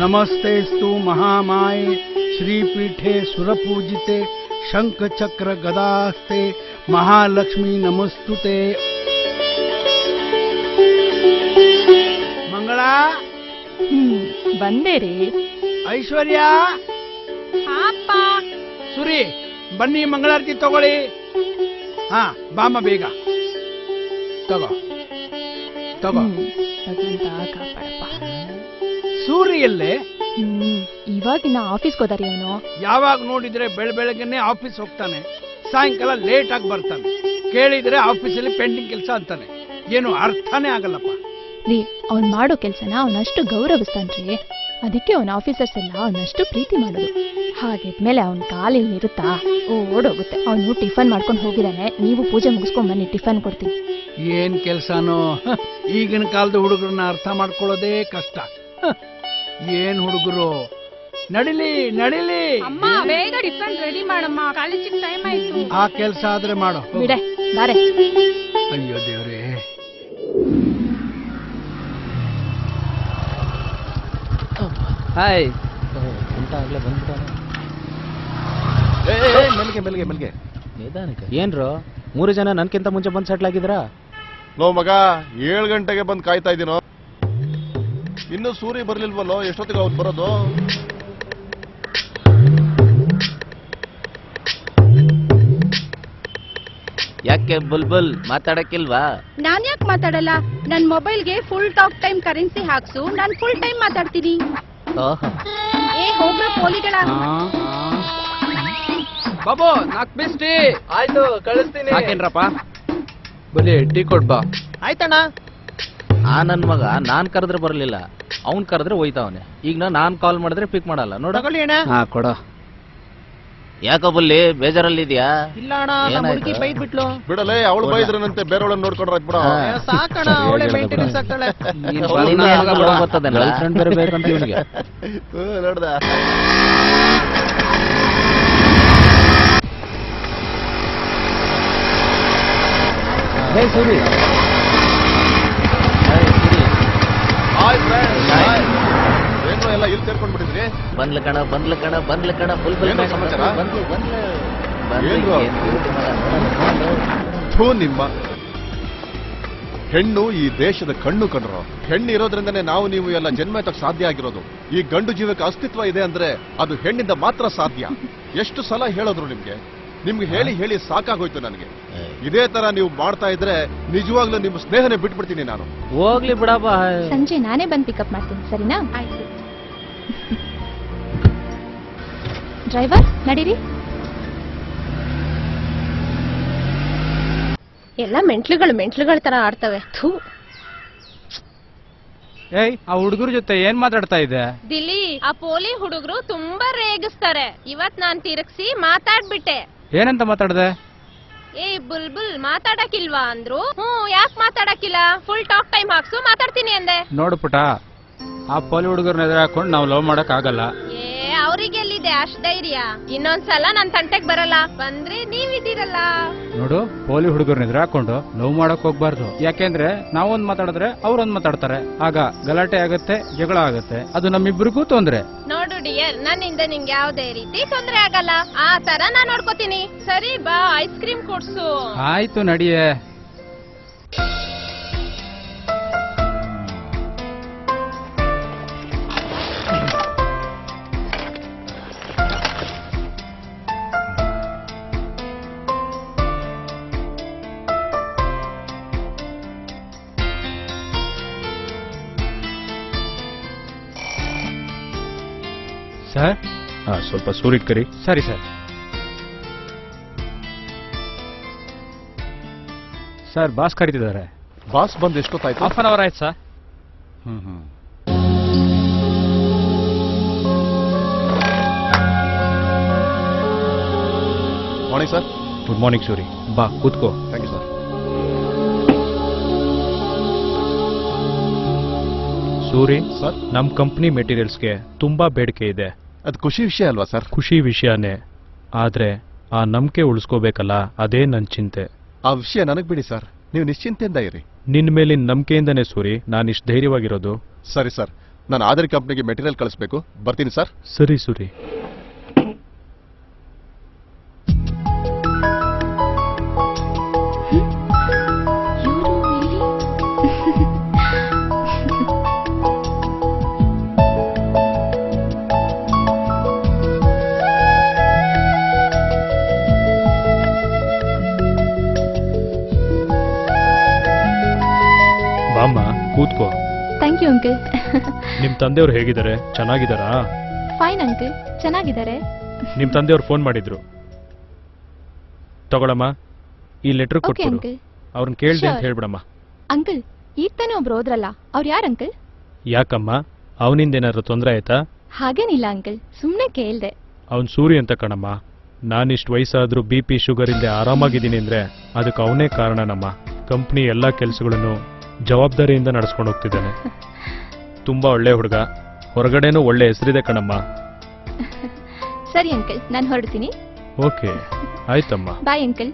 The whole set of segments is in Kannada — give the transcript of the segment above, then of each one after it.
ನಮಸ್ತೆಸ್ತು ಮಹಾಮಾಯೆ ಶ್ರೀಪೀಠೆ ಸುರಪೂಜಿತೆ ಶಂಖಚಕ್ರ ಗದಾಸ್ತೆ ಮಹಾಲಕ್ಷ್ಮಿ ನಮಸ್ತುತೆ. ಮಂಗಳ ಬಂದೆ ರೀ. ಐಶ್ವರ್ಯ ಸುರಿ ಬನ್ನಿ ಮಂಗಳಾರತಿ ತಗೊಳ್ಳಿ. ಹಾ ಬಾಮ ಬೇಗ ತಗೋ ತಗೋ. ಸೂರ್ಯಲ್ಲೇ ಇವಾಗಿನ ಆಫೀಸ್ಗೆ ಹೋದಾರಿ ಅವನು. ಯಾವಾಗ ನೋಡಿದ್ರೆ ಬೆಳಗ್ಗೆನೆ ಆಫೀಸ್ ಹೋಗ್ತಾನೆ, ಸಾಯಂಕಾಲ ಲೇಟ್ ಆಗಿ ಬರ್ತಾನೆ. ಕೇಳಿದ್ರೆ ಆಫೀಸಲ್ಲಿ ಪೆಂಡಿಂಗ್ ಕೆಲಸ ಅಂತಾನೆ. ಏನು ಅರ್ಥನೇ ಆಗಲ್ಲಪ್ಪ. ರೀ ಅವ್ನ್ ಮಾಡೋ ಕೆಲ್ಸನ ಅವನಷ್ಟು ಗೌರವಿಸ್ತಾನ್ರಿ. ಅದಕ್ಕೆ ಅವನ ಆಫೀಸರ್ಸ್ ಎಲ್ಲ ಅವನಷ್ಟು ಪ್ರೀತಿ ಮಾಡೋದು. ಹಾಗಿದ್ಮೇಲೆ ಅವನ ಕಾಲಿಲ್ ಇರುತ್ತಾ ಓಡೋಗುತ್ತೆ. ಅವನು ಟಿಫನ್ ಮಾಡ್ಕೊಂಡು ಹೋಗಿದ್ದಾನೆ. ನೀವು ಪೂಜೆ ಮುಗಿಸ್ಕೊಂಡ್ ಬನ್ನಿ, ಟಿಫನ್ ಕೊಡ್ತೀನಿ. ಏನ್ ಕೆಲ್ಸಾನೋ ಈಗಿನ ಕಾಲದ ಹುಡುಗರನ್ನ ಅರ್ಥ ಮಾಡ್ಕೊಳ್ಳೋದೇ ಕಷ್ಟ. ಏನ್ ಹುಡುಗರು, ನಡಿಲಿ ನಡಿಲಿ. ಅಮ್ಮ ಬೇಗ ಟಿಫನ್ ರೆಡಿ ಮಾಡಮ್ಮ, ಕಾಲೇಜಿಗೆ ಟೈಮ್ ಆಯ್ತು. ಆ ಕೆಲ್ಸ ಆದ್ರೆ ಮಾಡೋ ಬಿಡೆ ಬಾರೆ. ಅಯ್ಯೋ ದೇವ್ರೇ. ಹಾಯ್ ಅಂತ ಆಗ್ಲೇ ಬಂದ್ಬಿಟ್ಟಾನೆ. ಮೆಲ್ಗೆ ಮೆಲ್ಗೆ ಮೆಲ್ಗೆ ನಿಧಾನಕ್ಕೆ. ಏನ್ರು 3 ಜನ ನನ್ಕಿಂತ ಮುಂಚೆ ಬಂದು ಸೆಟ್ಲ್ ಆಗಿದ್ರಾ? ಲೋ ಮಗ 7 ಗಂಟೆಗೆ ಬಂದು ಕಾಯ್ತಾ ಇದ್ದೀನೋ, ಇನ್ನೂ ಸೂರ್ಯ ಬರ್ಲಿಲ್ವಲ್ಲೋ? ಎಷ್ಟೊತ್ತಿಗೆ ಅವ್ರು ಬರೋದು? ಯಾಕೆ ಬುಲ್ಬುಲ್ ಮಾತಾಡಕ್ಕಿಲ್ವಾ? ನಾನ್ ಯಾಕೆ ಮಾತಾಡಲ್ಲ? ನನ್ ಮೊಬೈಲ್ಗೆ ಫುಲ್ ಟಾಕ್ ಟೈಮ್ ಕರೆನ್ಸಿ ಹಾಕ್ಸು, ನಾನ್ ಫುಲ್ ಟೈಮ್ ಮಾತಾಡ್ತೀನಿ. ಏ ಹೋಗ್ರ ಪೋಲಿಗಳ. ಬಾಬು 4 ಪೀಸ್ ಟೀ. ಆಯ್ತು ಕಳಿಸ್ತೀನಿ. ಹಾಕೇನ್ರಪ್ಪ ಬಲಿ ಟೀ ಕೊಡ್ಬಾ. ಆಯ್ತಣ್ಣ. ನನ್ ಮಗ ನಾನ್ ಕರೆದ್ರೆ ಬರ್ಲಿಲ್ಲ, ಅವ್ನ್ ಕರೆದ್ರೆ ಹೋಯ್ತಾವನೆ. ಈಗ ನಾನ್ ಕಾಲ್ ಮಾಡಿದ್ರೆ ಪಿಕ್ ಮಾಡಲ್ಲ. ನೋಡ ಹಾ ಕೊಡ. ಯಾಕೋ ಬುಲ್ಲಿ ಬೇಜಾರಲ್ಲಿದ್ಯಾ? ಇಲ್ಲ ಅಣ್ಣ, ಹುಡುಗಿ ಬೈದ್ ಬಿಟ್ಲು. ಬಿಡಲೇ, ಅವಳು ಬೈದ್ರನಂತೆ ಬೇರೆಯವಳನ್ನ ನೋಡ್ಕೊಂಡ್ರೆ ಬಿಡ. ಸಾಕಣ, ಅವಳೆ ಮೇಂಟೆನೆನ್ಸ್ ಆಗ್ತಾಳೆ. ಗರ್ಲ್ಫ್ರೆಂಡ್ ಬೇರೆ ಬೇಕಂತ ಇವನಿಗೆ. ನೋಡ್ದ ಸೂರಿ ಏನು ಎಲ್ಲ ಇಲ್ಲಿ ಸೇರ್ಕೊಂಡ್ಬಿಟ್ಟಿದ್ರಿ? ಬಂದ್ಲ ಕಣ ಫುಲ್ ಸಮಾಚಾರ? ನಿಮ್ಮ ಹೆಣ್ಣು ಈ ದೇಶದ ಕಣ್ಣು ಕಂಡ್ರು. ಹೆಣ್ಣು ಇರೋದ್ರಿಂದನೇ ನಾವು ನೀವು ಎಲ್ಲ ಜನ್ಮ ಎತ್ತಕ್ಕೆ ಸಾಧ್ಯ ಆಗಿರೋದು. ಈ ಗಂಡು ಜೀವಕ್ಕೆ ಅಸ್ತಿತ್ವ ಇದೆ ಅಂದ್ರೆ ಅದು ಹೆಣ್ಣಿಂದ ಮಾತ್ರ ಸಾಧ್ಯ. ಎಷ್ಟು ಸಲ ಹೇಳಿದ್ರು ನಿಮ್ಗೆ ಹೇಳಿ ಹೇಳಿ ಸಾಕಾಗೋಯ್ತು ನನಗೆ. ಇದೇ ತರ ನೀವು ಮಾಡ್ತಾ ಇದ್ರೆ ನಿಜವಾಗ್ಲೂ ನಿಮ್ಮ ಸ್ನೇಹನೇ ಬಿಟ್ಬಿಡ್ತೀನಿ ನಾನು. ಹೋಗ್ಲಿ ಬಿಡಪ್ಪ. ಸಂಜೆ ನಾನೇ ಬಂದು ಪಿಕಪ್ ಮಾಡ್ತೀನಿ, ಸರಿನಾ? ಆಯ್ತು. ಡ್ರೈವರ್ ನಡೀರಿ. ಎಲ್ಲ ಮೆಂಟ್ಲುಗಳ ತರ ಆಡ್ತವೆ. ಥೂ. ಏಯ್, ಆ ಹುಡುಗರ ಜೊತೆ ಏನ್ ಮಾತಾಡ್ತಾ ಇದೆ? ದಿಲ್ಲಿ, ಆ ಪೋಲಿ ಹುಡುಗರು ತುಂಬಾ ರೇಗಿಸ್ತಾರೆ. ಇವತ್ ನಾನ್ ತಿರುಗಿಸಿ ಮಾತಾಡ್ಬಿಟ್ಟೆ. ಏನಂತ ಮಾತಾಡ್ದೆ? ಏ ಬುಲ್ಬುಲ್ ಮಾತಾಡಕ್ಕಿಲ್ವಾ ಅಂದ್ರು. ಯಾಕೆ ಮಾತಾಡಕ್ಕಿಲ್ಲ? ಫುಲ್ ಟಾಕ್ ಟೈಮ್ ಹಾಕ್ಸು, ಮಾತಾಡ್ತೀನಿ ಅಂದೆ. ನೋಡು ಪುಟ, ಆ ಪೋಲಿ ಹುಡುಗರನ್ನ ಎದುರು ಹಾಕೊಂಡು ನಾವು ಲವ್ ಮಾಡಕ್ ಆಗಲ್ಲ. ಏ ಅವ್ರಿಗೆ ಎಲ್ಲಿದೆ ಅಷ್ಟ್ ಧೈರ್ಯ? ಇನ್ನೊಂದ್ಸಲ ನನ್ ತಂಟೆಗ್ ಬರಲ್ಲ. ಬಂದ್ರೆ ನೀವಿದ್ದೀರಲ್ಲ. ನೋಡು, ಪೋಲಿ ಹುಡುಗರನ್ನ ಎದುರು ಹಾಕೊಂಡು ಲವ್ ಮಾಡಕ್ ಹೋಗ್ಬಾರ್ದು. ಯಾಕೆಂದ್ರೆ ನಾವೊಂದ್ ಮಾತಾಡಿದ್ರೆ ಅವ್ರೊಂದ್ ಮಾತಾಡ್ತಾರೆ. ಆಗ ಗಲಾಟೆ ಆಗತ್ತೆ, ಜಗಳ ಆಗತ್ತೆ. ಅದು ನಮ್ಮಿಬ್ರಿಗೂ ತೊಂದ್ರೆ. ನೋಡು ಡಿಯರ್, ನನ್ನಿಂದ ನಿಂಗೆ ಯಾವ್ದೇ ರೀತಿ ತೊಂದ್ರೆ ಆಗಲ್ಲ. ಆ ತರ ನಾನ್ ನೋಡ್ಕೋತೀನಿ. ಸರಿ ಬಾ, ಐಸ್ ಕ್ರೀಮ್ ಕೊಡ್ಸು. ಆಯ್ತು ನಡಿಯೇ. ಸರ್ ಸ್ವಲ್ಪ ಸೂರಿಟ್ ಕರಿ. ಸರಿ ಸರ್. ಸರ್ ಬಾಸ್ ಕರೀತಿದ್ದಾರೆ. ಬಾಸ್ ಬಂದು ಎಷ್ಟೊತ್ತಾಯ್ತು? ಹಾಫ್ ಅನ್ ಅವರ್ ಆಯ್ತು sir. Morning sir. Good morning Suri. ಬಾ ಕೂತ್ಕೋ. Thank you sir. Suri sir, ನಮ್ ಕಂಪ್ನಿ ಮೆಟೀರಿಯಲ್ಸ್ಗೆ ತುಂಬಾ ಬೇಡಿಕೆ ಇದೆ. ಅದು ಖುಷಿ ವಿಷಯ ಅಲ್ವಾ ಸರ್? ಖುಷಿ ವಿಷಯನೇ, ಆದ್ರೆ ಆ ನಂಬಿಕೆ ಉಳಿಸ್ಕೋಬೇಕಲ್ಲ, ಅದೇ ನನ್ ಚಿಂತೆ. ಆ ವಿಷಯ ನನಗ್ ಬಿಡಿ ಸರ್, ನೀವು ನಿಶ್ಚಿಂತೆಯಿಂದ ಇರಿ. ನಿನ್ ಮೇಲಿನ ನಂಬಿಕೆಯಿಂದನೇ ಸೂರಿ ನಾನಿಷ್ಟು ಧೈರ್ಯವಾಗಿರೋದು. ಸರಿ ಸರ್, ನಾನು ಆಧಾರ್ ಕಂಪ್ನಿಗೆ ಮೆಟೀರಿಯಲ್ ಕಳಿಸ್ಬೇಕು. ಬರ್ತೀನಿ ಸರ್. ಸರಿ ಸೂರಿ. ಬಾಮ್ಮ ಕೂತ್ಕೋ. Thank you uncle. ನಿಮ್ ತಂದೆಯವ್ರು ಹೇಗಿದ್ದಾರೆ? ಚೆನ್ನಾಗಿದ್ದಾರಾ? ಫೈನ್ ಅಂಕಲ್, ಚೆನ್ನಾಗಿದ್ದಾರೆ. ನಿಮ್ ತಂದೆಯವ್ರು ಫೋನ್ ಮಾಡಿದ್ರು. ತಗೊಳಮ್ಮ, ಈ ಲೆಟರ್ ಓಕೆ ಕೊಟ್ಬಿಡು. ಅಂಕಲ್. ಅವ್ರನ್ನ ಕೇಳ್ದೆ ಅಂತ Sure. ಹೇಳ್ಬಿಡಮ್ಮ. ಅಂಕಲ್, ಈಗ ತಾನೇ ಒಬ್ರು ಹೋದ್ರಲ್ಲ, ಅವ್ರು ಯಾರು ಅಂಕಲ್? ಯಾಕಮ್ಮ, ಅವನಿಂದ ಏನಾದ್ರು ತೊಂದರೆ ಆಯ್ತಾ? ಹಾಗೇನಿಲ್ಲ ಅಂಕಲ್, ಸುಮ್ಮನೆ ಕೇಳ್ದೆ. ಅವನ್ ಸೂರಿ ಅಂತ ಕಣಮ್ಮ. ನಾನಿಷ್ಟು ವಯಸ್ಸಾದ್ರೂ BP ಶುಗರ್ ಇಲ್ಲದೆ ಆರಾಮಾಗಿದ್ದೀನಿ ಅಂದ್ರೆ ಅದಕ್ಕೆ ಅವನೇ ಕಾರಣನಮ್ಮ. ಕಂಪ್ನಿ ಎಲ್ಲ ಕೆಲಸಗಳನ್ನು ಜವಾಬ್ದಾರಿಯಿಂದ ನಡೆಸ್ಕೊಂಡು ಹೋಗ್ತಿದ್ದಾನೆ. ತುಂಬಾ ಒಳ್ಳೆ ಹುಡುಗ, ಹೊರಗಡೆನೂ ಒಳ್ಳೆ ಹೆಸರಿದೆ ಕಣಮ್ಮ. ಸರಿ ಅಂಕಲ್, ನಾನು ಹೊರಡ್ತೀನಿ. ಓಕೆ, ಆಯ್ತಮ್ಮ. Bye uncle.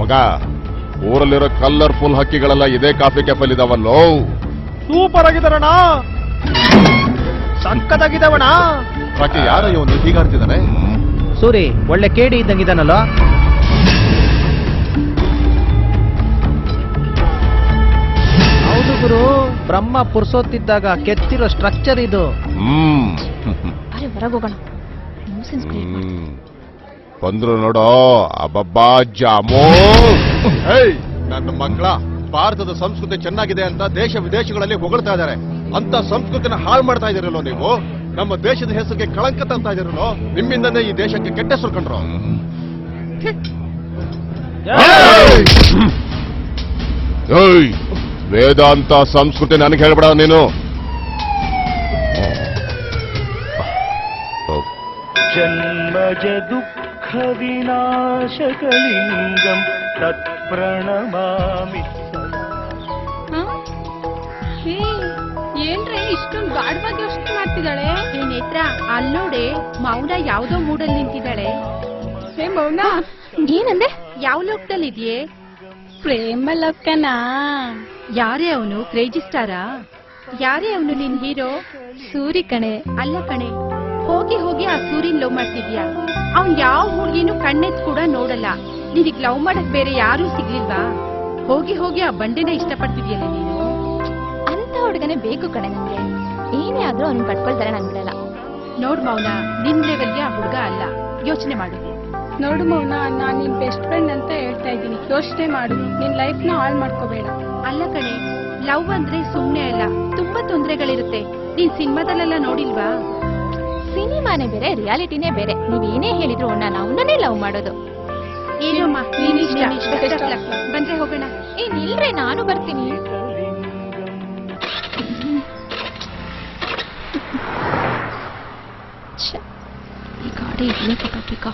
ಮಗ, ಊರಲ್ಲಿರೋ ಕಲರ್ಫುಲ್ ಹಕ್ಕಿಗಳೆಲ್ಲ ಇದೇ ಕಾಫಿ ಕೆಫಲ್ ಇದಾವಲ್ಲೋ. ಸೂಪರ್ ಆಗಿದಾರಣ, ಸಕ್ಕತ್ತಾಗಿದ್ದಾವಣ. ಯಾಕೆ ಯಾರ ಇವನು ಹೀಗಾಡ್ತಿದ್ದಾನೆ? ಸೂರಿ ಒಳ್ಳೆ ಕೇಡಿ ಇದ್ದಂಗಿದ್ದಾನಲ್ಲ. ಹೌದು ಗುರು, ಬ್ರಹ್ಮ ಪುರ್ಸೋತಿದ್ದಾಗ ಕೆತ್ತಿರೋ ಸ್ಟ್ರಕ್ಚರ್ ಇದು. ಅರೆ ಹೊರಗೋಗೋಣ. ನ್ಯೂಸೆನ್ಸ್ ಕ್ರಿಯೇಟ್ ಮಾಡಿ. ಬಂದ್ರು ನೋಡೋ ಅಬ್ಬಬ್ಬಾ ಜಾಮೋ. ನನ್ನ ಮಕ್ಕಳ, ಭಾರತದ ಸಂಸ್ಕೃತಿ ಚೆನ್ನಾಗಿದೆ ಅಂತ ದೇಶ ವಿದೇಶಗಳಲ್ಲಿ ಹೊಗಳ್ತಾ ಇದ್ದಾರೆ. ಅಂತ ಸಂಸ್ಕೃತಿನ ಹಾಳು ಮಾಡ್ತಾ ಇದೀರಲ್ಲೋ ನೀವು. ನಮ್ಮ ದೇಶದ ಹೆಸರಿಗೆ ಕಳಂಕ ತಂತಾ ಇದೀರಲ್ಲೋ. ನಿಮ್ಮಿಂದನೇ ಈ ದೇಶಕ್ಕೆ ಕೆಟ್ಟ ಹೆಸರು ಕಂಡ್ರು. ವೇದಾಂತ ಸಂಸ್ಕೃತಿ ನನಗೆ ಹೇಳ್ಬೇಡ ನೀನು. ಜನ್ಮಜ ದುಃಖ ವಿನಾಶಕಲಿಂಗಂ ತತ್ಪ್ರಣಮಾಮಿ. ಏನ್ರೆ ಇಷ್ಟೊಂದು ಗಾಢವಾಗಿ ಯೋಚನೆ ಮಾಡ್ತಿದ್ದಾಳೆ? ನೇತ್ರ, ಅಲ್ಲೋಡೆ ಮೌನ ಯಾವ್ದೋ ಮೂಡಲ್ಲಿ ನಿಂತಿದ್ದಾಳೆ. ಹೇ ಮೌನ, ಏನಂದೆ? ಯಾವ ಲೋಕದಲ್ಲಿ ಇದೆಯೇ? ಪ್ರೇಮ ಲೋಕನಾ? ಯಾರೇ ಅವನು? ಕ್ರೇಜಿ ಸ್ಟಾರಾ? ಯಾರೇ ಅವನು ನಿನ್ ಹೀರೋ? ಸೂರಿ ಕಣೆ. ಅಲ್ಲ ಕಣೆ, ಹೋಗಿ ಹೋಗಿ ಆ ಸೂರ್ಯನ್ ಲವ್ ಮಾಡ್ತಿದ್ಯಾ? ಅವ್ನ್ ಯಾವ ಹುಡುಗಿನೂ ಕಣ್ಣೆತ್ ಕೂಡ ನೋಡಲ್ಲ. ನಿನಗ್ ಲವ್ ಮಾಡಕ್ ಬೇರೆ ಯಾರೂ ಸಿಗ್ಲಿಲ್ವಾ? ಹೋಗಿ ಹೋಗಿ ಆ ಬಂಡೆನ ಇಷ್ಟಪಡ್ತಿದ್ಯಲ್ಲ ನೀನು. ಅಂತ ಹುಡುಗನೇ ಬೇಕು ಕಣೆ ನಂಗೆ. ಏನೇ ಆದ್ರೂ ಅವ್ನು ಕಟ್ಕೊಳ್ತಾರೆ, ನಾನು ಬಿಡಲ್ಲ. ನೋಡ್ ಮೌನ, ನಿನ್ ಲೆವೆಲ್ಗೆ ಆ ಹುಡುಗ ಅಲ್ಲ. ಯೋಚನೆ ಮಾಡು. ನೋಡು ಮೌನ, ನಾನ್ ನಿನ್ ಬೆಸ್ಟ್ ಫ್ರೆಂಡ್ ಅಂತ ಹೇಳ್ತಾ ಇದ್ದೀನಿ. ಯೋಚನೆ ಮಾಡು, ನಿನ್ ಲೈಫ್ ನ ಹಾಳು ಮಾಡ್ಕೋಬೇಡ. ಅಲ್ಲ ಕಣೆ, ಲವ್ ಅಂದ್ರೆ ಸುಮ್ನೆ ಅಲ್ಲ, ತುಂಬಾ ತೊಂದರೆಗಳಿರುತ್ತೆ. ನೀನ್ ಸಿನಿಮಾದಲ್ಲೆಲ್ಲ ನೋಡಿಲ್ವಾ? ಸಿನಿಮಾನೇ ಬೇರೆ, ರಿಯಾಲಿಟಿನೇ ಬೇರೆ. ನೀವೇನೇ ಹೇಳಿದ್ರು ನಾನು ಅವನನ್ನೇ ಲವ್ ಮಾಡೋದು. ಏನಮ್ಮ, ನೀನ್ ಇಷ್ಟ. Best of luck. ಬಂದ್ರೆ ಹೋಗೋಣ. ನಿಲ್ರೆ, ನಾನು ಬರ್ತೀನಿ. ಈ ಗಾಡಿ ಇಲ್ಲೇ ಕಟ್ಟಬೇಕಾ?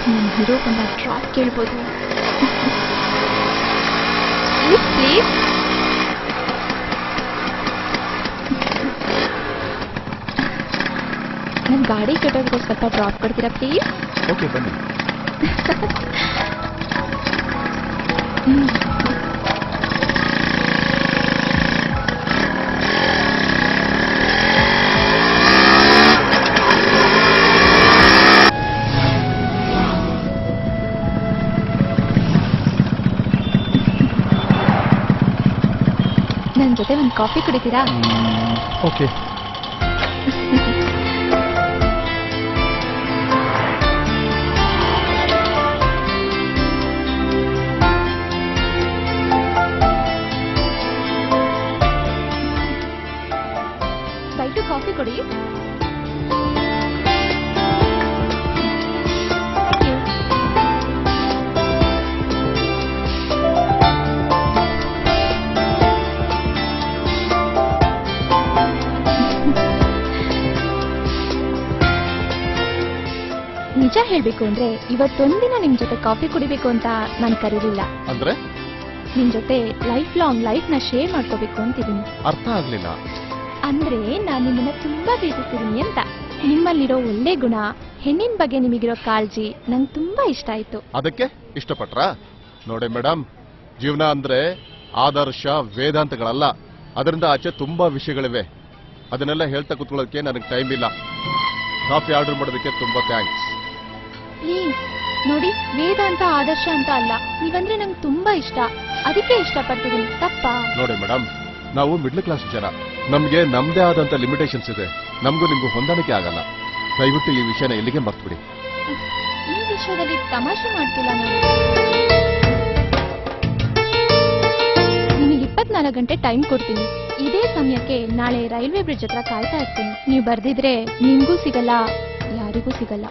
ನನ್ನ ಹೀರೋ ಬಂದ ಡ್ರಾಪ್ ಕೇಳ್ಬೋದು. ಪ್ಲೀಸ್ ನನ್ನ ಗಾಡಿ ಕೆಟ್ಟೋದ್ರೆ ಸ್ವಲ್ಪ ಡ್ರಾಪ್ ಕೊಡ್ತೀರಾ ಪ್ಲೀಸ್? ಓಕೆ, ಬನ್ನಿ. ನನ್ನ ಜೊತೆ ಒಂದು ಕಾಫಿ ಕುಡಿತೀರಾ? ಓಕೆ. ದಯವಿಟ್ಟು ಕಾಫಿ ಕೊಡಿ. ನಿಜ ಹೇಳ್ಬೇಕು ಅಂದ್ರೆ ಇವತ್ತೊಂದಿನ ನಿಮ್ ಜೊತೆ ಕಾಫಿ ಕುಡಿಬೇಕು ಅಂತ ನಾನು ಕರೀಲಿಲ್ಲ. ಅಂದ್ರೆ ನಿನ್ ಜೊತೆ ಲೈಫ್ ನ ಶೇರ್ ಮಾಡ್ಕೋಬೇಕು ಅಂತಿದ್ದೀನಿ. ಅರ್ಥ ಆಗ್ಲಿಲ್ಲ. ಅಂದ್ರೆ ನಾನು ನಿಮ್ಮನ್ನ ತುಂಬಾ ಪ್ರೀತಿಸ್ತಿದ್ದೀನಿ ಅಂತ. ನಿಮ್ಮಲ್ಲಿರೋ ಒಳ್ಳೆ ಗುಣ, ಹೆಣ್ಣಿನ ಬಗ್ಗೆ ನಿಮಗಿರೋ ಕಾಳಜಿ ನಂಗೆ ತುಂಬಾ ಇಷ್ಟ ಆಯ್ತು. ಅದಕ್ಕೆ ಇಷ್ಟಪಟ್ರಾ? ನೋಡಿ ಮೇಡಮ್, ಜೀವನ ಅಂದ್ರೆ ಆದರ್ಶ ವೇದಾಂತಗಳಲ್ಲ, ಅದರಿಂದ ಆಚೆ ತುಂಬಾ ವಿಷಯಗಳಿವೆ. ಅದನ್ನೆಲ್ಲ ಹೇಳ್ತಾ ಕೂತ್ಕೊಳ್ಳೋದಕ್ಕೆ ನನಗೆ ಟೈಮ್ ಇಲ್ಲ. ಕಾಫಿ ಆರ್ಡರ್ ಮಾಡೋದಕ್ಕೆ ತುಂಬಾ ಥ್ಯಾಂಕ್ಸ್. ಪ್ಲೀಸ್ ನೋಡಿ, ವೇದಾಂತ ಆದರ್ಶ ಅಂತ ಅಲ್ಲ, ನೀವಂದ್ರೆ ನಂಗೆ ತುಂಬಾ ಇಷ್ಟ, ಅದಕ್ಕೆ ಇಷ್ಟಪಡ್ತಿದ್ದೀನಿ. ತಪ್ಪಾ? ನೋಡಿ ಮೇಡಮ್, ನಾವು ಮಿಡ್ಲ್ ಕ್ಲಾಸ್ ಜನ, ನಮ್ಗೆ ನಮ್ದೇ ಆದಂತ ಲಿಮಿಟೇಷನ್ಸ್ ಇದೆ. ನಮಗೂ ನಿಮ್ಗೂ ಹೊಂದಾಣಿಕೆ ಆಗಲ್ಲ. ದಯವಿಟ್ಟು ಈ ವಿಷಯನ ಇಲ್ಲಿಗೆ ಮರ್ತ್ಬಿಡಿ. ಈ ವಿಷಯದಲ್ಲಿ ತಮಾಷೆ ಮಾಡ್ತಿಲ್ಲ ನಾನು. ನಿಮಗೆ 24 ಗಂಟೆ ಟೈಮ್ ಕೊಡ್ತೀನಿ. ಇದೇ ಸಮಯಕ್ಕೆ ನಾಳೆ ರೈಲ್ವೆ ಬ್ರಿಡ್ಜ್ ಹತ್ರ ಕಾಯ್ತಾ ಇರ್ತೀನಿ. ನೀವು ಬರ್ದಿದ್ರೆ ನಿಮ್ಗೂ ಸಿಗಲ್ಲ, ಯಾರಿಗೂ ಸಿಗಲ್ಲ.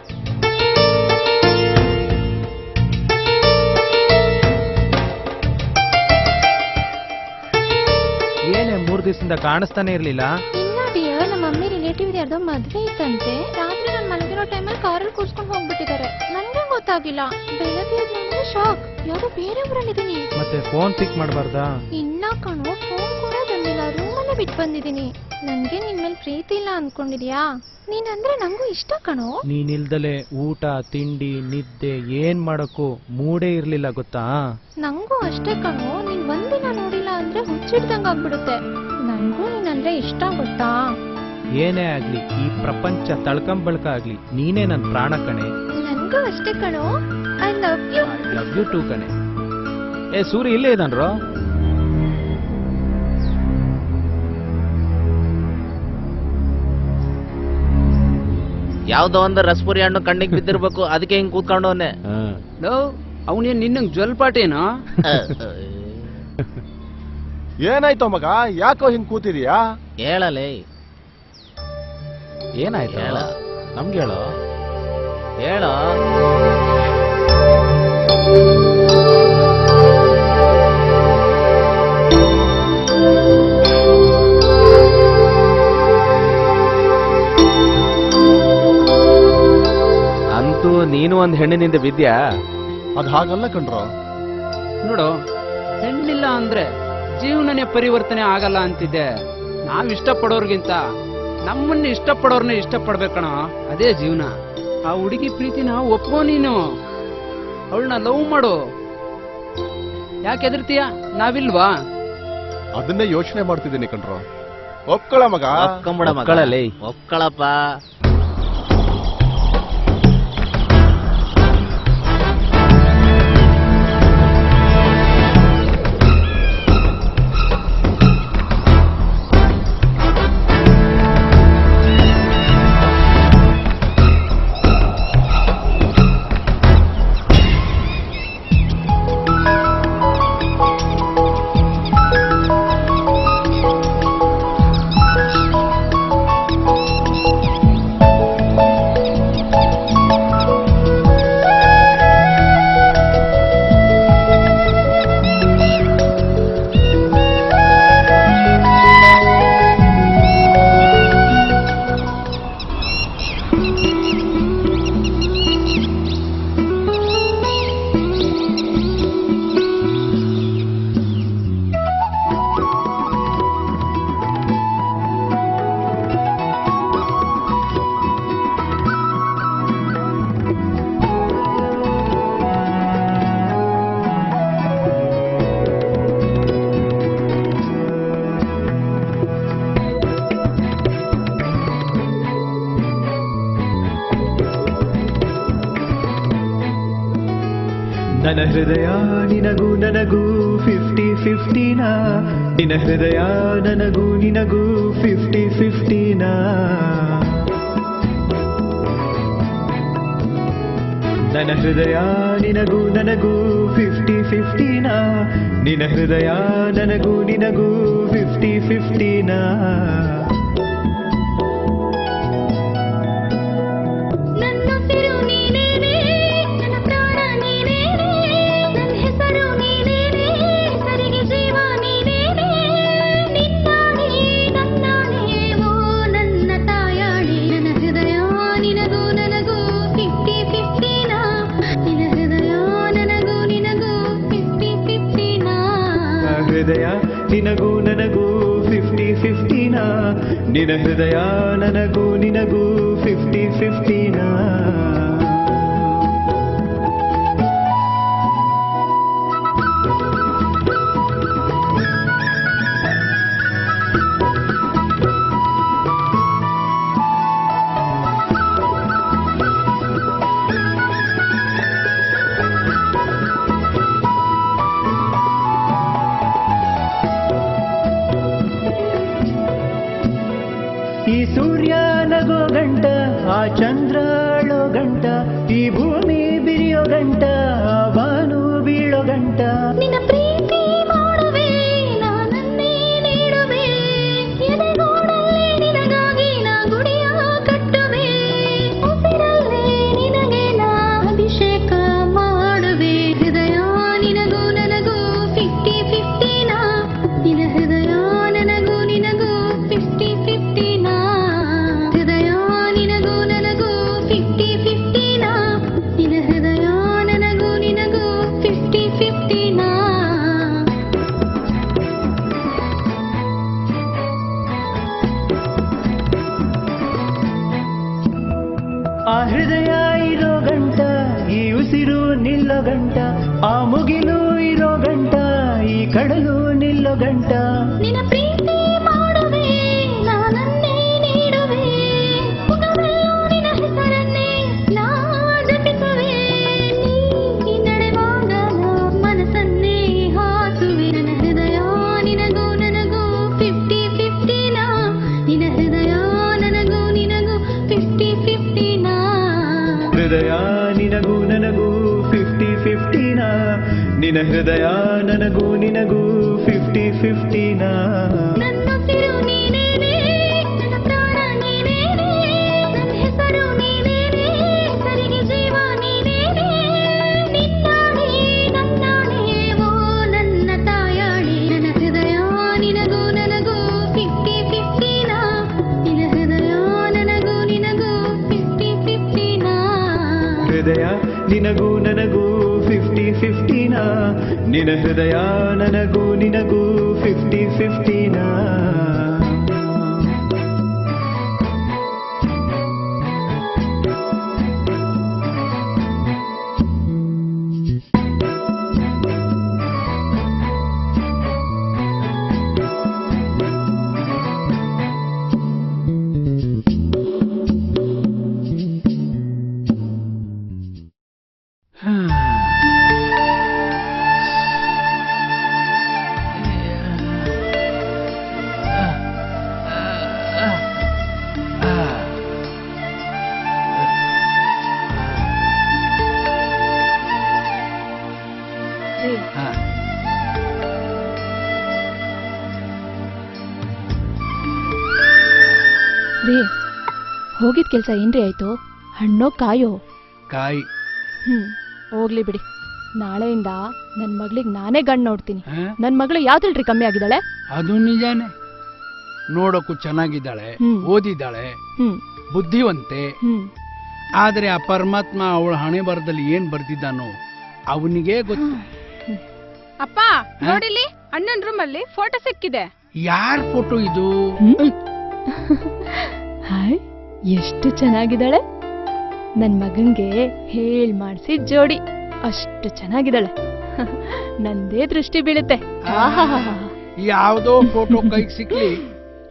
ಏನೇ 3 ದಿವಸದಿಂದ ಕಾಣಿಸ್ತಾನೆ ಇರ್ಲಿಲ್ಲ? ಇಲ್ಲ ಡಿಯರ್, ನಮ್ಮ ಮಮ್ಮಿ ರಿಲೇಟಿವ್ ಯಾರ್ದೋ ಮದ್ವೆ ಇತ್ತಂತೆ. ರಾತ್ರಿ ನಾನು ಮಲಗಿರೋ ಟೈಮಲ್ಲಿ ಕಾರಲ್ಲಿ ಕೂರ್ಸ್ಕೊಂಡು ಹೋಗ್ಬಿಟ್ಟಿದ್ದಾರೆ. ನನ್ಗೆ ಗೊತ್ತಾಗಿಲ್ಲ. ಬೆಳಗ್ಗೆ ನನಗೆ ಶಾಕ್, ಯಾರೋ ಬೇರೆ ಊರಲ್ಲಿದ್ದೀನಿ. ಮತ್ತೆ ಫೋನ್ ಪಿಕ್ ಮಾಡಬಾರ್ದಾ? ಇನ್ನ ಕಣೋ, ಫೋನ್ ಕೂಡ ಬಂದಿಲ್ಲ, ರೂಮಲ್ಲೇ ಬಿಟ್ಟು ಬಂದಿದ್ದೀನಿ. ನನ್ಗೆ ನಿನ್ ಮೇಲೆ ಪ್ರೀತಿ ಇಲ್ಲ ಅನ್ಕೊಂಡಿದ್ಯಾ? ನೀನಂದ್ರೆ ನಂಗೂ ಇಷ್ಟ ಕಣೋ. ನೀನಿಲ್ದಲೆ ಊಟ ತಿಂಡಿ ನಿದ್ದೆ ಏನ್ ಮಾಡಕ್ಕೂ ಮೂಡೇ ಇರ್ಲಿಲ್ಲ ಗೊತ್ತಾ? ನಂಗೂ ಅಷ್ಟೇ ಕಣೋ. ನೀನ್ ಒಂದಿನ ನೋಡಿಲ್ಲ ಅಂದ್ರೆ ಹುಚ್ಚಿಡ್ದಂಗ ಆಗ್ಬಿಡುತ್ತೆ. ನನ್ಗೂ ನೀನಂದ್ರೆ ಇಷ್ಟ ಗೊತ್ತಾ? ಏನೇ ಆಗ್ಲಿ, ಈ ಪ್ರಪಂಚ ತಳ್ಕಂಬಳ್ಕ ಆಗ್ಲಿ, ನೀನೇ ನನ್ ಪ್ರಾಣ ಕಣೆ. ನನ್ಗೂ ಅಷ್ಟೇ ಕಣೋ. I love you. Love you too ಕಣೆ. ಏ ಸೂರಿ ಇಲ್ಲೇ ಇದಾನ್ರೋ? ಯಾವ್ದೋ ಒಂದು ರಸಪುರಿ ಹಣ್ಣು ಕಣ್ಣಿಗೆ ಬಿದ್ದಿರ್ಬೇಕು, ಅದಕ್ಕೆ ಹಿಂಗ್ ಕೂತ್ಕೊಂಡವನ್ನೇ. ಅವನೇನ್ ನಿನ್ನಂಗ್ ಜ್ವಲ್ಪಾಟೇನೋ? ಏನಾಯ್ತೋ ಮಗ, ಯಾಕೋ ಹಿಂಗ್ ಕೂತಿದೀಯಾ? ಹೇಳಲೇ, ಏನಾಯ್ತು? ಹೇಳ, ನಮ್ಗೆ ಹೇಳೋ. ಹೇಳೋ. ಅಂತೂ ನೀನು ಒಂದ್ ಹೆಣ್ಣಿನಿಂದ ಬಿದ್ಯಾ? ಅದ್ ಹಾಗಲ್ಲ ಕಣ್ರೋ. ನೋಡು, ಹೆಣ್ಣಿಲ್ಲ ಅಂದ್ರೆ ಜೀವನನೇ ಪರಿವರ್ತನೆ ಆಗಲ್ಲ ಅಂತಿದ್ದೆ. ನಾವ್ ಇಷ್ಟಪಡೋರ್ಗಿಂತ ನಮ್ಮನ್ನ ಇಷ್ಟಪಡೋರ್ನ ಇಷ್ಟಪಡ್ಬೇಕಣ, ಅದೇ ಜೀವನ. ಆ ಹುಡುಗಿ ಪ್ರೀತಿನ ಒಪ್ಕೋ ನೀನು, ಅವಳನ್ನ ಲವ್ ಮಾಡು. ಯಾಕೆ ಹೆದರ್ತೀಯ? ನಾವಿಲ್ವಾ? ಅದನ್ನೇ ಯೋಚನೆ ಮಾಡ್ತಿದ್ದೀನಿ ಕಣ್ರೋ. ಒಪ್ಕೊಳ ಮಗ. ಒಪ್ಕೊಳ್ಳಲೇ, ಒಪ್ಕೊಳಪ್ಪ. ನನ್ನ ಹೃದಯ ನಿನಗೂ ನನಗೂ 50-50 ನಿನ್ನ ಹೃದಯ ನನಗೂ ನಿನಗೂ 50-50 ನನ್ನ ಹೃದಯ ನಿನಗೂ ನನಗೂ 50-50 ನಿನ್ನ ಹೃದಯ ನನಗೂ ನಿನಗೂ 50-50 ನಿನ ಹೃದಯ ನನಗೂ ನಿನಗೂ 50-50 ಈ ಸೂರ್ಯ ನಗೋ ಗಂಟ, ಆ ಚಂದ್ರ ಅಳೋ ಗಂಟ, ಈ ಭೂಮಿ ಬಿರಿಯೋ ಗಂಟ, ಆ ಬಾನು ಬೀಳೋ ಗಂಟ. ನಿನ್ನ ಪ್ರೀತಿ ಮಾಡುವೆ ನಾನನ್ನೇ ನೀಡುವೆ, ಎದೆಗೋಡಲ್ಲಿ ನಿನಗಾಗಿ ನಾ ಗುಡಿಯ ಕಟ್ಟುವೆ, ಉಸಿರಲ್ಲೇ ನಿನಗೆ ನಾ ಅಭಿಷೇಕ ಮಾಡುವೆ. ಹೃದಯ ನಿನಗೂ ನನಗೂ 50-50 ನಾ, ನಿನ ಹೃದಯ ನನಗೂ ನಿನಗೂ 50-50 ನಾ, ಹೃದಯ ನಿನಗೂ ನನಗೂ 50-50 ನಾ, ನಿನ ಹೃದಯ ನನಗೂ ನಿನಗೂ 50-50 ನಾ. ಆ ಹೃದಯ ಇರೋ ಗಂಟ, ಈ ಉಸಿರು ನಿಲ್ಲೋ ಗಂಟ, ಆ ಮುಗಿಲು ಇರೋ ಗಂಟ, ಈ ಕಡಲು ನಿಲ್ಲೋ ಗಂಟ. ನಿನ್ನ ಪ್ರೀತಿ ಮಾಡುವೆ ನಾನನ್ನೇ ನೀಡುವೆ, ಮುಖವೆಲ್ಲೂ ನಿನ್ನ ಹೆಸರನ್ನೇ ನಾ ಜಪಿಸುವೆ, ನೀ ನಡೆವಾಗ ನಾ ಮನಸ್ಸನ್ನೇ ಹಾಸುವೆ. ನನ್ನ ಹೃದಯ ನಿನಗೂ ನನಗೂ 50-50 ನಾ, ನಿನ್ನ ಹೃದಯ ನನಗೂ ನಿನಗೂ 50-50 ನಾ. ಹೃದಯ ನಿನಗೂ ನನಗೂ 50-50 ನಾ, ನಿನ ಹೃದಯ ನನಗೂ ನಿನಗೂ 50-50 ನಾ. ನನ್ನುಸಿರು ನೀನೇನೆ, ನನ್ನ ಪ್ರಾಣ ನೀನೇನೆ, ನನ್ನ ಹೆಸರು ನೀನೇನೆ, ಸರಿಗೆ ಜೀವ ನೀನೇನೆ, ನಿನ್ನಾಣೆ ನನ್ನಾಣೆ ಓ ನನ್ನ ತಾಯಾಣೆ. ನನ್ನ ಹೃದಯ ನಿನಗೂ ನನಗೂ 50-50 ನಾ, ನಿನ್ನ ಹೃದಯ ನನಗೂ ನಿನಗೂ 50-50 ನಾ. ಹೃದಯ ನಿನಗೂ ನನಗೂ 50-50 ನಾ, ನಿನ ಹೃದಯ ನನಗೂ ನಿನಗೂ 50-50 ನಾ. ರೀ, ಹೋಗಿದ್ ಕೆಲ್ಸ ಏನ್ರಿ ಆಯ್ತು? ಹಣ್ಣೋ ಕಾಯೋ? ಕಾಯಿ. ಹೋಗ್ಲಿ ಬಿಡಿ. ನಾಳೆಯಿಂದ ನನ್ ಮಗಳಿಗೆ ನಾನೇ ಗಂಡ್ ನೋಡ್ತೀನಿ. ಹಾ? ನನ್ ಮಗಳು ಯಾವ್ದಲ್ರಿ ಕಮ್ಮಿ ಆಗಿದ್ದಾಳೆ? ಅದು ನಿಜಾನೇ. ನೋಡೋಕು ಚೆನ್ನಾಗಿದ್ದಾಳೆ, ಓದಿದ್ದಾಳೆ, ಬುದ್ಧಿವಂತೆ. ಆದ್ರೆ ಆ ಪರಮಾತ್ಮ ಅವಳ ಹಣೆ ಬರದಲ್ಲಿ ಏನ್ ಬರ್ದಿದ್ದಾನೋ ಅವನಿಗೆ ಗೊತ್ತು. ಅಪ್ಪ ನೋಡಿಲಿ, ಅಣ್ಣನ್ ರೂಮ್ ಅಲ್ಲಿ ಫೋಟೋ ಸಿಕ್ಕಿದೆ. ಯಾರ್ ಫೋಟೋ ಇದು? ಹಾಯ್, ಎಷ್ಟು ಚೆನ್ನಾಗಿದ್ದಾಳೆ. ನನ್ ಮಗನ್ಗೆ ಹೇಳ್ ಮಾಡ್ಸಿ ಜೋಡಿ. ಅಷ್ಟು ಚೆನ್ನಾಗಿದ್ದಾಳೆ. ನಂದೇ ದೃಷ್ಟಿ ಬೀಳುತ್ತೆ. ಯಾವ್ದೋ ಫೋಟೋ ಕೈಗೆ ಸಿಕ್ಲಿ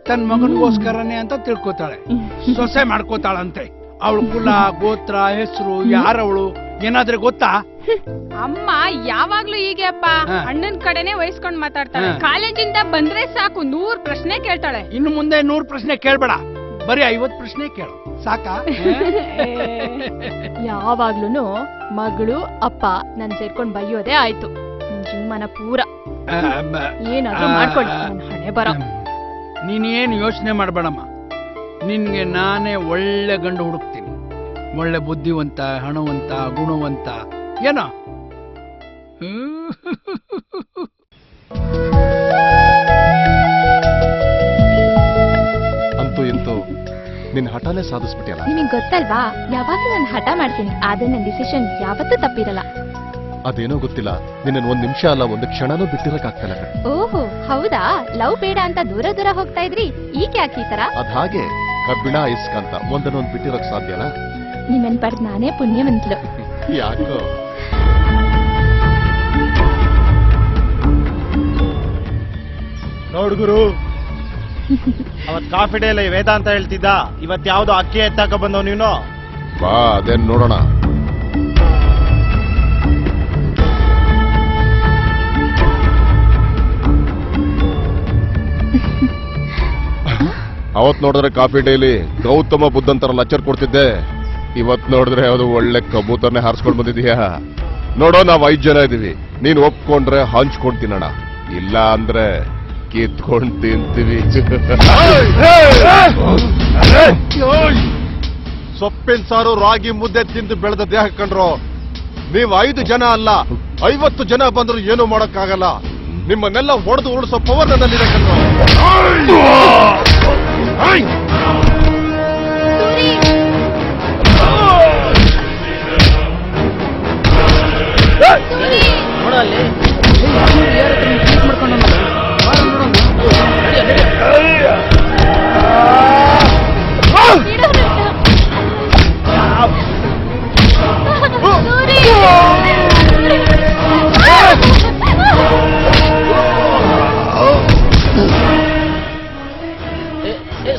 ತನ್ ಮಗನಿಗೋಸ್ಕರನೇ ಅಂತ ತಿಳ್ಕೊತಾಳೆ, ಸೊಸೆ ಮಾಡ್ಕೋತಾಳಂತೆ. ಅವಳು ಕುಲ, ಗೋತ್ರ, ಹೆಸರು, ಯಾರವಳು ಏನಾದ್ರೆ ಗೊತ್ತಾ? ಅಮ್ಮ ಯಾವಾಗ್ಲೂ ಹೀಗೆ ಅಪ್ಪ, ಅಣ್ಣನ್ ಕಡೆನೆ ವಹಿಸ್ಕೊಂಡ್ ಮಾತಾಡ್ತಾಳೆ. ಕಾಲೇಜಿಂದ ಬಂದ್ರೆ ಸಾಕು 100 ಪ್ರಶ್ನೆ ಕೇಳ್ತಾಳೆ. ಇನ್ನು ಮುಂದೆ 100 ಪ್ರಶ್ನೆ ಕೇಳ್ಬೇಡ, ಬರೀ 50 ಪ್ರಶ್ನೆ ಕೇಳು ಸಾಕಾ? ಯಾವಾಗ್ಲೂನು ಮಗಳು ಅಪ್ಪ ನನ್ ಸೇರ್ಕೊಂಡ್ ಬೈಯೋದೇ ಆಯ್ತು. ಜೀವನ ಪೂರ ಏನಾದ್ರೂ ಮಾಡ್ಕೊಳ್ಳಿ, ನನ್ ಹಣೆ ಬರ. ನೀನೇನು ಯೋಚನೆ ಮಾಡ್ಬೇಡಮ್ಮ, ನಿನ್ಗೆ ನಾನೇ ಒಳ್ಳೆ ಗಂಡು ಹುಡುಕ್ತೀನಿ. ಒಳ್ಳೆ ಬುದ್ಧಿವಂತ, ಹಣವಂತ, ಗುಣವಂತ. ಏನೋ ಅಂತೂ ಇಂತೂ ನಿನ್ ಹಠಾನೇ ಸಾಧಿಸ್ಬಿಟ್ಟಿಯಲ್ಲ. ನಿಮಗ್ ಗೊತ್ತಲ್ವಾ, ಯಾವಾಗ್ಲೂ ನಾನು ಹಠ ಮಾಡ್ತೀನಿ, ಆದ್ರೆ ನನ್ನ ಡಿಸಿಷನ್ ಯಾವತ್ತೂ ತಪ್ಪಿರಲ್ಲ. ಅದೇನೋ ಗೊತ್ತಿಲ್ಲ, ನಿನ್ನ ಒಂದ್ ನಿಮಿಷ ಅಲ್ಲ, ಒಂದು ಕ್ಷಣನೂ ಬಿಟ್ಟಿರಕ್ಕಾಗ್ತಲ್ಲ. ಓಹೋ ಹೌದಾ? ಲವ್ ಬೇಡ ಅಂತ ದೂರ ದೂರ ಹೋಗ್ತಾ ಇದ್ರಿ, ಈಗ ಯಾಕೆ ಈ ತರ? ಅದ್ ಹಾಗೆ ಕಬ್ಬಿಣ ಇಸ್ಕಂತ ಒಂದನ್ನೊಂದು ಬಿಟ್ಟಿರೋಕ್ ಸಾಧ್ಯನಾ? ನಿಮ್ಮನ್ ಪಡೆದ್ ನಾನೇ ಪುಣ್ಯವಂತಲು. ಯಾಕೋ ನೋಡ್ಗುರು, ಅವತ್ ಕಾಫಿ ಡೇ ವೇದಾಂತ ಹೇಳ್ತಿದ್ದ, ಇವತ್ ಯಾವ್ದೋ ಅಕ್ಕಿ ಎತ್ತಾಕ ಬಂದವ್ ನೀನು. ಬಾ ಅದೇನ್ ನೋಡೋಣ. ಅವತ್ ನೋಡಿದ್ರೆ ಕಾಫಿ ಡೇಲಿ ಗೌತಮ ಬುದ್ಧಂತರ ಲಚ್ಚರ್ ಕೊಡ್ತಿದ್ದೆ, ಇವತ್ ನೋಡಿದ್ರೆ ಯಾವ್ದು ಒಳ್ಳೆ ಕಬೂತರ್ನೇ ಹಾರಿಸ್ಕೊಂಡ್ ಬಂದಿದೀಯಾ. ನೋಡೋ, ನಾವ್ 5 ಜನ ಇದೀವಿ, ನೀನ್ ಒಪ್ಕೊಂಡ್ರೆ ಹಂಚ್ಕೊಂಡ್ ತಿನ್ನೋಣ, ಇಲ್ಲ ಅಂದ್ರೆ ಕಿತ್ಕೊಂಡ್ ತಿಂತೀವಿ. ಸೊಪ್ಪಿನ ಸಾರು ರಾಗಿ ಮುದ್ದೆ ತಿಂದು ಬೆಳೆದ ದೇಹ ಕಂಡ್ರು. ನೀವು 5 ಜನ ಅಲ್ಲ, 50 ಜನ ಬಂದ್ರು ಏನು ಮಾಡಕ್ಕಾಗಲ್ಲ. ನಿಮ್ಮನ್ನೆಲ್ಲ ಹೊಡೆದು ಉಳಿಸೋ ಪವರ್ ನನ್ನಲ್ಲಿದೆ ಕಂಡ್ರು. ನೋಡಲ್ಲಿ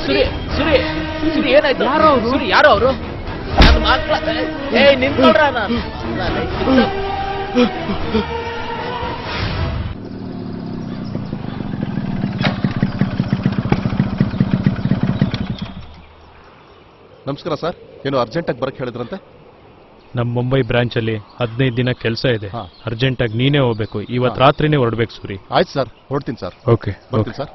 ಸುರಿ ಏನಾಯ್ತು? ಯಾರೋ ಅವರು ನನ್ನ ಮಕ್ಕಳ ನಿಂತ್ಕೊಳ್ರ. ನಮಸ್ಕಾರ ಸರ್, ಏನು ಅರ್ಜೆಂಟಾಗಿ ಬರಕ್ ಹೇಳಿದ್ರಂತೆ? ನಮ್ಮ ಮುಂಬೈ ಬ್ರಾಂಚಲ್ಲಿ 15 ದಿನ ಕೆಲಸ ಇದೆ. ಅರ್ಜೆಂಟಾಗಿ ನೀನೇ ಹೋಗ್ಬೇಕು. ಇವತ್ತು ರಾತ್ರಿನೇ ಹೊರಡ್ಬೇಕು ಸೂರಿ. ಆಯ್ತು ಸರ್, ಹೊರಡ್ತೀನಿ ಸರ್. ಓಕೆ, ಬರ್ತೀನಿ ಸರ್.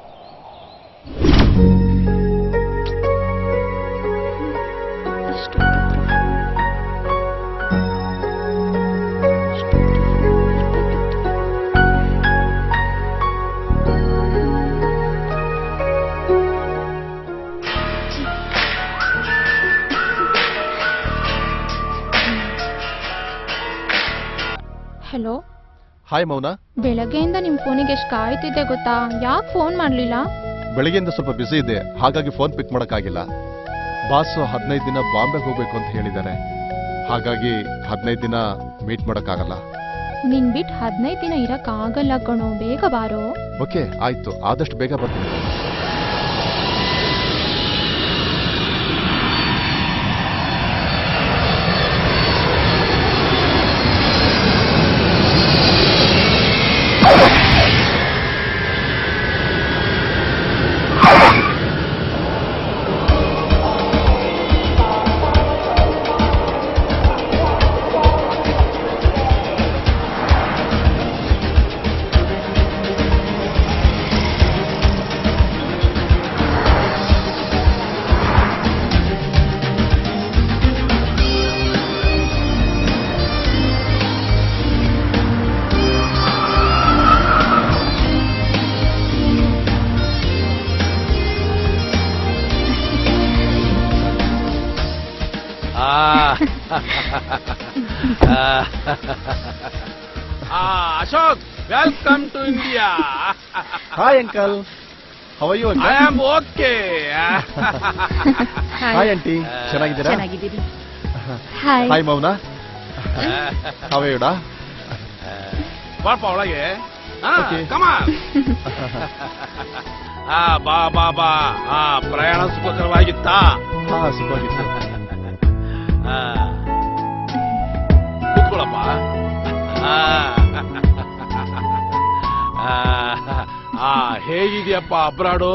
ಹಲೋ. ಹಾಯ್ ಮೌನಾ. ಬೆಳಗ್ಗೆಯಿಂದ ನಿಮ್ ಫೋನಿಗೆ ಎಷ್ಟು ಕಾಯ್ತಿದ್ದೆ ಗೊತ್ತಾ? ಯಾಕೆ ಫೋನ್ ಮಾಡ್ಲಿಲ್ಲ? ಬೆಳಗ್ಗೆಯಿಂದ ಸ್ವಲ್ಪ ಬಿಸಿ ಇದೆ, ಹಾಗಾಗಿ ಫೋನ್ ಪಿಕ್ ಮಾಡಕ್ಕಾಗಿಲ್ಲ. ಬಾಸ್ 15 ದಿನ ಬಾಂಬೆಗೆ ಹೋಗ್ಬೇಕು ಅಂತ ಹೇಳಿದ್ದಾರೆ, ಹಾಗಾಗಿ 15 ದಿನ ಮೀಟ್ ಮಾಡಕ್ಕಾಗಲ್ಲ. ನಿನ್ ಬಿಟ್ಟು 15 ದಿನ ಇರಕ್ ಆಗಲ್ಲ ಕಣೋ, ಬೇಗ ಬಾರೋ. ಓಕೆ ಆಯ್ತು, ಆದಷ್ಟು ಬೇಗ ಬರ್ತೀನಿ. Ashok, welcome to India. Hi uncle, how are you? I am okay. Hi aunty, ಚೆನ್ನಾಗಿದ್ದೀರಾ? ಚೆನ್ನಾಗಿದ್ದೀರಿ. Hi Mouna, how are you ಡಾ? ಬಾಪ ಒಳಗೆ. Okay. ಕಮಾನ್. ಬಾ ಬಾ ಬಾ. ಪ್ರಯಾಣ ಸುಖಕರವಾಗಿತ್ತಾ? ಹಾ, ಸುಖವಾಗಿತ್ತು. ಕೂತ್ಕೊಳ್ಳಪ್ಪ. ಹೇಗಿದೆಯಪ್ಪ ಅಬ್ರಾಡು?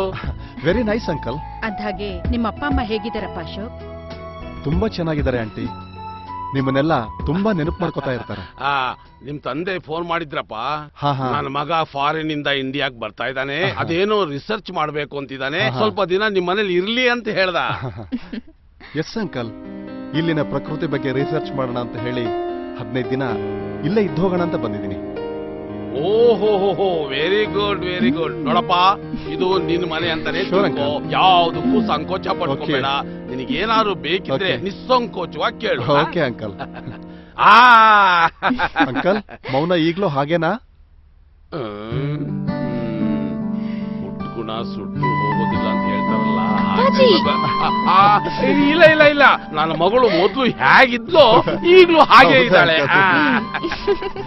Very nice uncle. ಅದ್ಹಾಗೆ ನಿಮ್ಮ ಅಪ್ಪ ಅಮ್ಮ ಹೇಗಿದ್ದಾರಪ್ಪ ಅಶೋಕ್? ತುಂಬಾ ಚೆನ್ನಾಗಿದ್ದಾರೆ ಆಂಟಿ, ನಿಮ್ಮನ್ನೆಲ್ಲ ತುಂಬಾ ನೆನಪು ಮಾಡ್ಕೋತಾ ಇರ್ತಾರೆ. ನಿಮ್ ತಂದೆ ಫೋನ್ ಮಾಡಿದ್ರಪ್ಪ. ಹಾ ಹಾ. ನನ್ನ ಮಗ ಫಾರಿನ್ ಇಂದ ಇಂಡಿಯಾಗ್ ಬರ್ತಾ ಇದ್ದಾನೆ, ಅದೇನೋ ರಿಸರ್ಚ್ ಮಾಡ್ಬೇಕು ಅಂತಿದ್ದಾನೆ, ಸ್ವಲ್ಪ ದಿನ ನಿಮ್ ಮನೇಲಿ ಇರ್ಲಿ ಅಂತ ಹೇಳ್ದ. ಎಸ್ ಅಂಕಲ್, ಇಲ್ಲಿನ ಪ್ರಕೃತಿ ಬಗ್ಗೆ ರಿಸರ್ಚ್ ಮಾಡೋಣ ಅಂತ ಹೇಳಿ 15 ದಿನ ಇಲ್ಲೇ ಇದ್ದೋಗೋಣ ಅಂತ ಬಂದಿದ್ದೀನಿ. ಓಹೋ, ವೆರಿ ಗುಡ್ ವೆರಿ ಗುಡ್. ನೋಡಪ್ಪ, ಇದು ನಿನ್ ಮನೆ ಅಂತಾನೆ Sure, ತಿಳ್ಕೊ. uncle. ಯಾವ್ದಕ್ಕೂ ಸಂಕೋಚ ಪಡ್ಕೋಬೇಡ. ನಿನಗೇನಾದ್ರು ಬೇಕಿದ್ರೆ Okay. ನಿಸ್ಸಂಕೋಚವಾಗಿ ಕೇಳು. Okay uncle. ಅಂಕಲ್, ಮೌನ ಈಗ್ಲೂ ಹಾಗೇನಾ? ಗುಣ ಸುಟ್ಟು ಹೋಗೋದಿಲ್ಲ ಅಂತ ಹೇಳ್ತಾರಲ್ಲ ಅಪ್ಪಾಜಿ! ಇಲ್ಲ ಇಲ್ಲ ಇಲ್ಲ ನನ್ನ ಮಗಳು ಮೊದ್ಲು ಹೇಗಿದ್ಲೋ ಈಗ್ಲೂ ಹಾಗೆ ಇದ್ದಾಳೆ.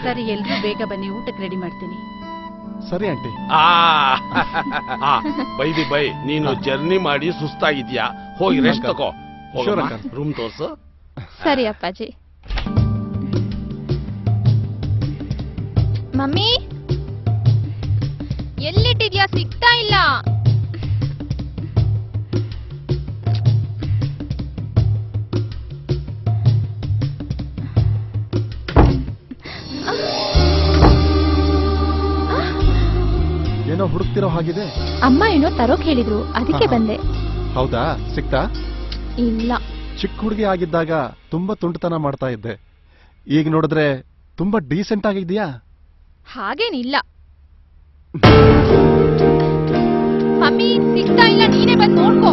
ಸರಿ, ಎಲ್ರೂ ಬೇಗ ಬನ್ನಿ, ಊಟಕ್ಕೆ ರೆಡಿ ಮಾಡ್ತೀನಿ. ಸರಿ ಆಂಟಿ. ಬೈ ನೀನು ಜರ್ನಿ ಮಾಡಿ ಸುಸ್ತಾಗಿದ್ಯಾ, ಹೋಗಿ ರೆಸ್ಟ್ ತಗೋ. Sure, uncle. ರೂಮ್ ತೋರ್ಸು. ಸರಿ ಅಪ್ಪಾಜಿ. ಮಮ್ಮಿ ಎಲ್ಲಿಟ್ಟಿದ್ಯಾ? ಸಿಗ್ತಾ ಇಲ್ಲ. ಏನೋ ಹುಡುಕ್ತಿರೋ ಹಾಗಿದೆ. ಅಮ್ಮ ಏನೋ ತರೋಕ್ ಹೇಳಿದ್ರು, ಅದಕ್ಕೆ ಬಂದೆ. ಹೌದಾ, ಸಿಕ್ತಾ? ಇಲ್ಲ. ಚಿಕ್ಕ ಹುಡುಗಿ ಆಗಿದ್ದಾಗ ತುಂಬಾ ತುಂಟತನ ಮಾಡ್ತಾ ಇದ್ದೆ. ಈಗ ನೋಡಿದ್ರೆ ತುಂಬಾ ಡೀಸೆಂಟ್ ಆಗಿದ್ಯಾ? ಹಾಗೇನಿಲ್ಲ. ಮಮ್ಮಿ ಸಿಗ್ತಾ ಇಲ್ಲ, ನೀನೇ ಬಂದು ನೋಡ್ಕೋ.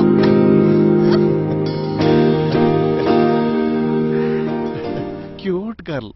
Cute girl.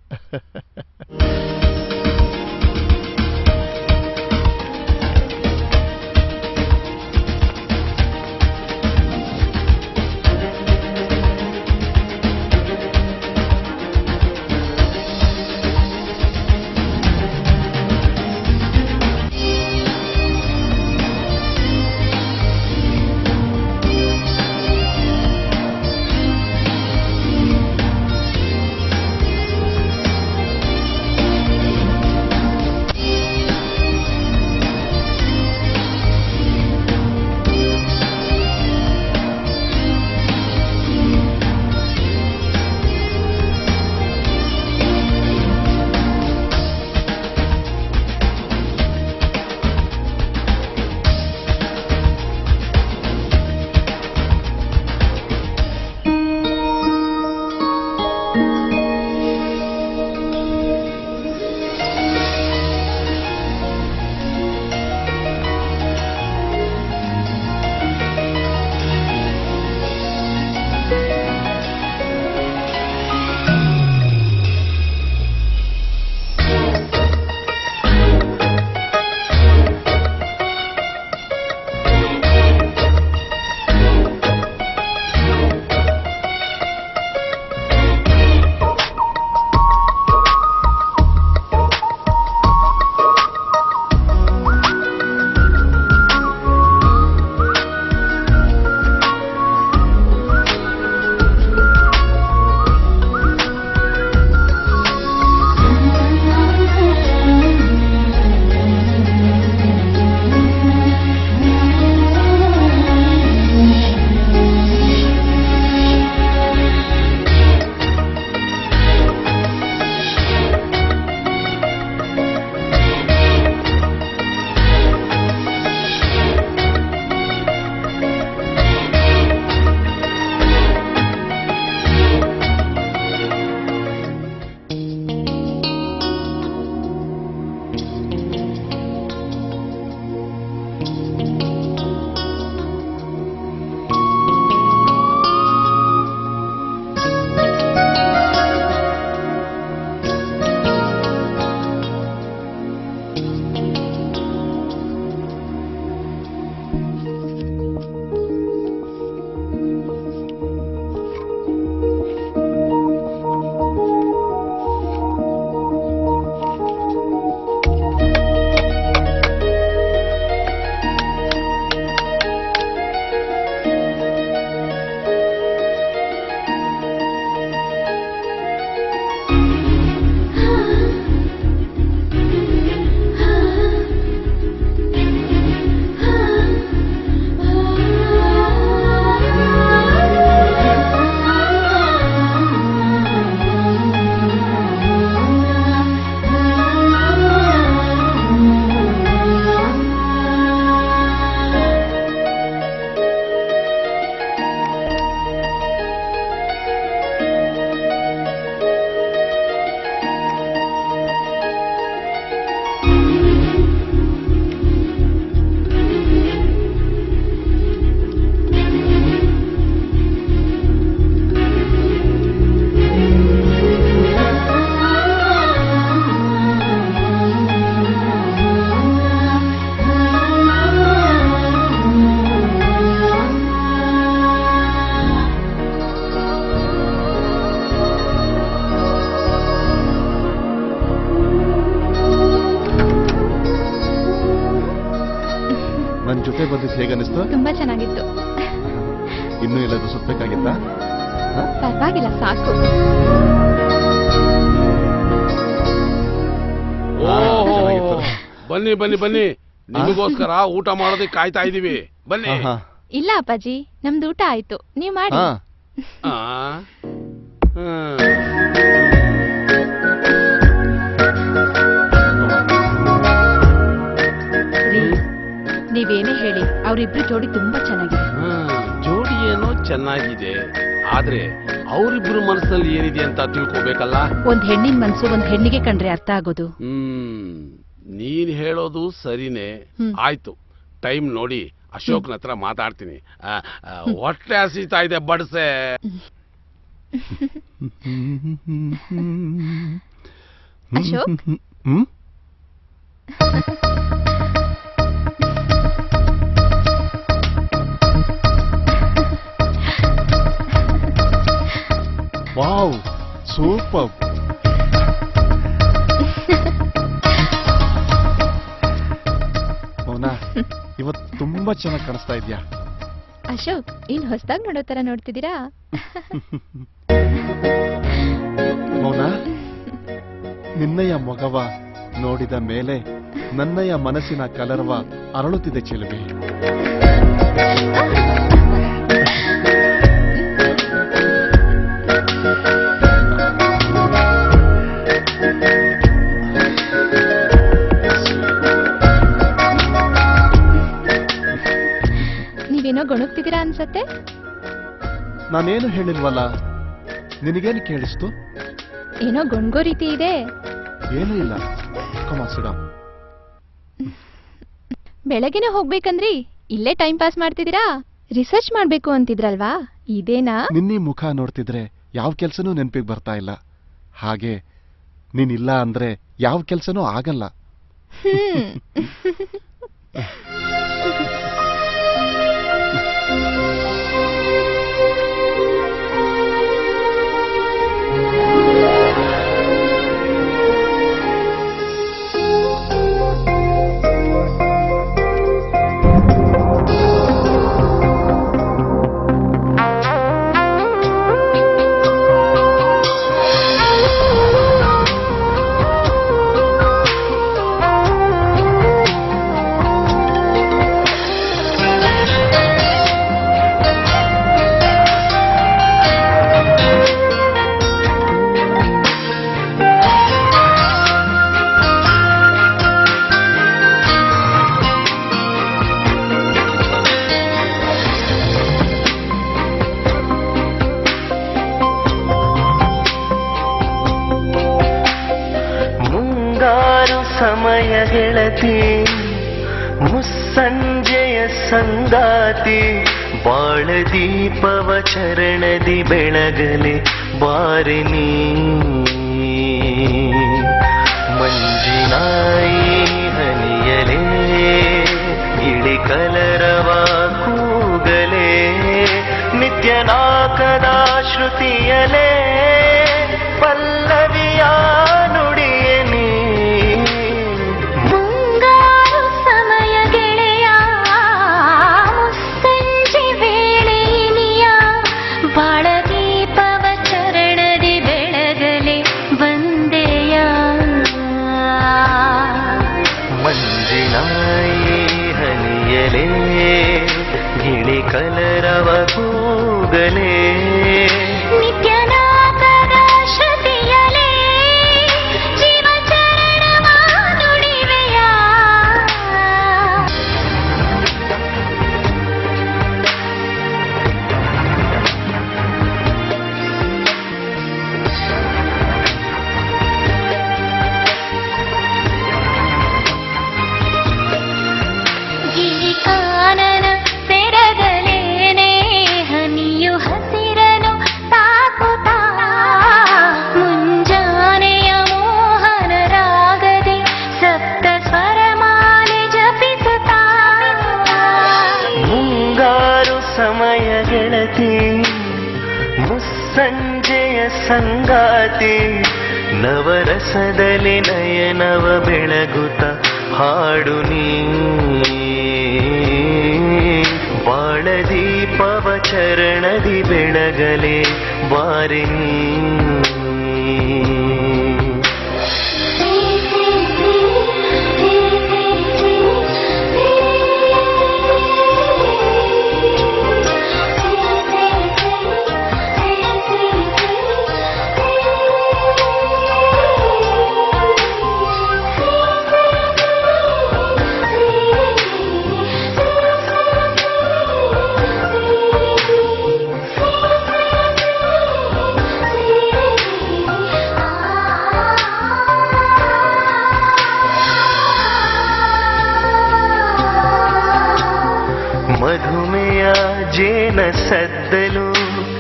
ಜೊತೆ ಬಂದಿದ್ದು ಹೇಗನ್ನಿಸ್ತು? ತುಂಬಾ ಚೆನ್ನಾಗಿತ್ತು. ಇನ್ನೂ ಎಲ್ಲಾದ್ರೂ ಸುತ್ತಬೇಕಾಗಿತ್ತಾ? ಪರವಾಗಿಲ್ಲ, ಸಾಕು. ಬನ್ನಿ ಬನ್ನಿ ಬನ್ನಿ, ನಿಮಗೋಸ್ಕರ ಊಟ ಮಾಡೋದಕ್ಕೆ ಕಾಯ್ತಾ ಇದೀವಿ. ಬನ್ನಿ. ಇಲ್ಲ ಅಪ್ಪಾಜಿ, ನಮ್ದು ಊಟ ಆಯ್ತು, ನೀವ್ ಮಾಡಿ. ನೀವೇನೇ ಹೇಳಿ, ಅವರಿಬ್ರು ಜೋಡಿ ತುಂಬಾ ಚೆನ್ನಾಗಿದೆ. ಜೋಡಿ ಏನೋ ಚೆನ್ನಾಗಿದೆ, ಆದ್ರೆ ಅವರಿಬ್ರು ಮನಸ್ಸಲ್ಲಿ ಏನಿದೆ ಅಂತ ತಿಳ್ಕೋಬೇಕಲ್ಲ. ಒಂದ್ ಹೆಣ್ಣಿನ ಮನ್ಸು ಒಂದ್ ಹೆಣ್ಣಿಗೆ ಕಂಡ್ರೆ ಅರ್ಥ ಆಗೋದು. ನೀನ್ ಹೇಳೋದು ಸರಿನೇ. ಆಯ್ತು, ಟೈಮ್ ನೋಡಿ ಅಶೋಕ್ನ ಹತ್ರ ಮಾತಾಡ್ತೀನಿ. ಹೊಟ್ಟೆ ಹಸಿತಾ ಇದೆ, ಬಡ್ಸೆ. Ashok, wow, super. ಮೌನ, ಇವತ್ತು ತುಂಬಾ ಚೆನ್ನಾಗಿ ಕಾಣಿಸ್ತಾ ಇದ್ಯಾ. ಅಶೋಕ್, ಇನ್ ಹೊಸದಾಗಿ ನೋಡೋ ತರ ನೋಡ್ತಿದ್ದೀರಾ? ಮೌನ, ನಿನ್ನಯ ಮೊಗವ ನೋಡಿದ ಮೇಲೆ ನನ್ನಯ ಮನಸ್ಸಿನ ಕಲರವ ಅರಳುತ್ತಿದೆ ಚೆಲುವೆ. ನೀವೇನೋ ಗೊಣಗ್ತಿದ್ದೀರಾ ಅನ್ಸತ್ತೆ. ನಾನೇನು ಹೇಳಿಲ್ವಲ್ಲ, ನಿನಗೇನು ಕೇಳಿಸ್ತು? ಏನೋ ಗೊಣ್ಗೋ ರೀತಿ ಇದೆ. ಏನೂ ಇಲ್ಲ, ಕಮಾಸಿಡ. ಬೆಳಗ್ಗೆನೆ ಹೋಗ್ಬೇಕಂದ್ರಿ, ಇಲ್ಲೇ ಟೈಮ್ ಪಾಸ್ ಮಾಡ್ತಿದ್ದೀರಾ? ರಿಸರ್ಚ್ ಮಾಡ್ಬೇಕು ಅಂತಿದ್ರಲ್ವಾ, ಇದೇನಾ? ನಿನ್ನೆ ಮುಖ ನೋಡ್ತಿದ್ರೆ ಯಾವ ಕೆಲ್ಸನೂ ನೆನಪಿಗೆ ಬರ್ತಾ ಇಲ್ಲ. ಹಾಗೆ ನೀನಿಲ್ಲ ಅಂದ್ರೆ ಯಾವ ಕೆಲ್ಸನೂ ಆಗಲ್ಲ. ಸಮಯ ಗೆಳತಿ, ಮುಸ್ಸಂಜೆಯ ಸಂಗಾತಿ, ಬಾಳ ದೀಪವ ಚರಣದಿ ಬೆಳಗಲೆ ಬಾರಿನಿ. ಮಂಜಿನಾಯಿ ಹನಿಯಲೇ ಇಳಿ ಕಲರವ ಕೂಗಲೇ, ನಿತ್ಯನಾಕದ ಶ್ರುತಿಯಲೇ ಪಲ್ಲವಿಯ ನುಡಿಯನಿ. ಗಿಳಿ ಕಲರವ ಕೂಗಲೇ, ನಿತ್ಯನಾಥದ ಶ್ರುತಿಯಲೇ ಜೀವಚರಣವ ನುಡಿವೆಯ. ಗಿಳಿ ಕಾನನ ತೆರಗಲೇನೆ ಹನಿಯು ಹಸಿರನು ತಾಕುತ್ತಾ, ಮುಂಜಾನೆಯ ಮೋಹನ ರಾಗದಿ ಸಪ್ತ ಸ್ವರಮಾಲೆ ಜಪಿಸುತ್ತಾ. ಮುಂಗಾರು ಸಮಯ ಗೆಳತಿ, ಮುಸ್ಸಂಜೆಯ ಸಂಗಾತಿ, ನವರಸದಲ್ಲಿ ನಯನವ ಬೆಳಗುತ್ತ ಹಾಡು ನೀ. ಬಾಳದೀಪವ ಚರಣದಿ ಬೆಳಗಲೆ ಬಾರಿ ಮಧುಮೆಯ ಜೇನ ಸದ್ದಲು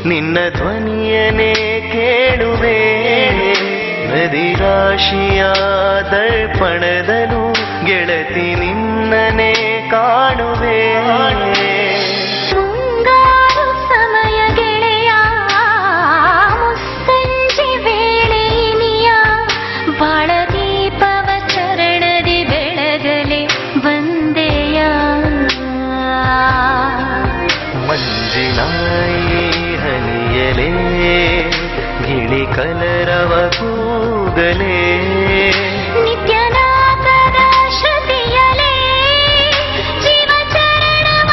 ನಿನ್ನ ಧ್ವನಿಯನೇ ಕೇಳುವೆ ನದಿ ರಾಶಿಯ ದರ್ಪಣದಲು ಗೆಳತಿ ನಿನ್ನನೇ ಕಾಣುವೆ ಮುಂಗಾರು ಸಮಯ ಗೆಳೆಯ ಮುಸ್ಸಂಜೆ ವೇಳೆನಿಯ ಬಾಳ ದೀಪವ ಚರಣದಿ ಬೆಳಗಲೆ ಬಂದೆಯ ಮಂಜಿನಾಯಿ ಹನಿಯಲೇ ಗಿಳಿ ಕಲರವ ಕೂಗಲೇ ನಿತ್ಯನಾಗದ ಶ್ರುತಿಯಲೇ ಜೀವಚರಣವ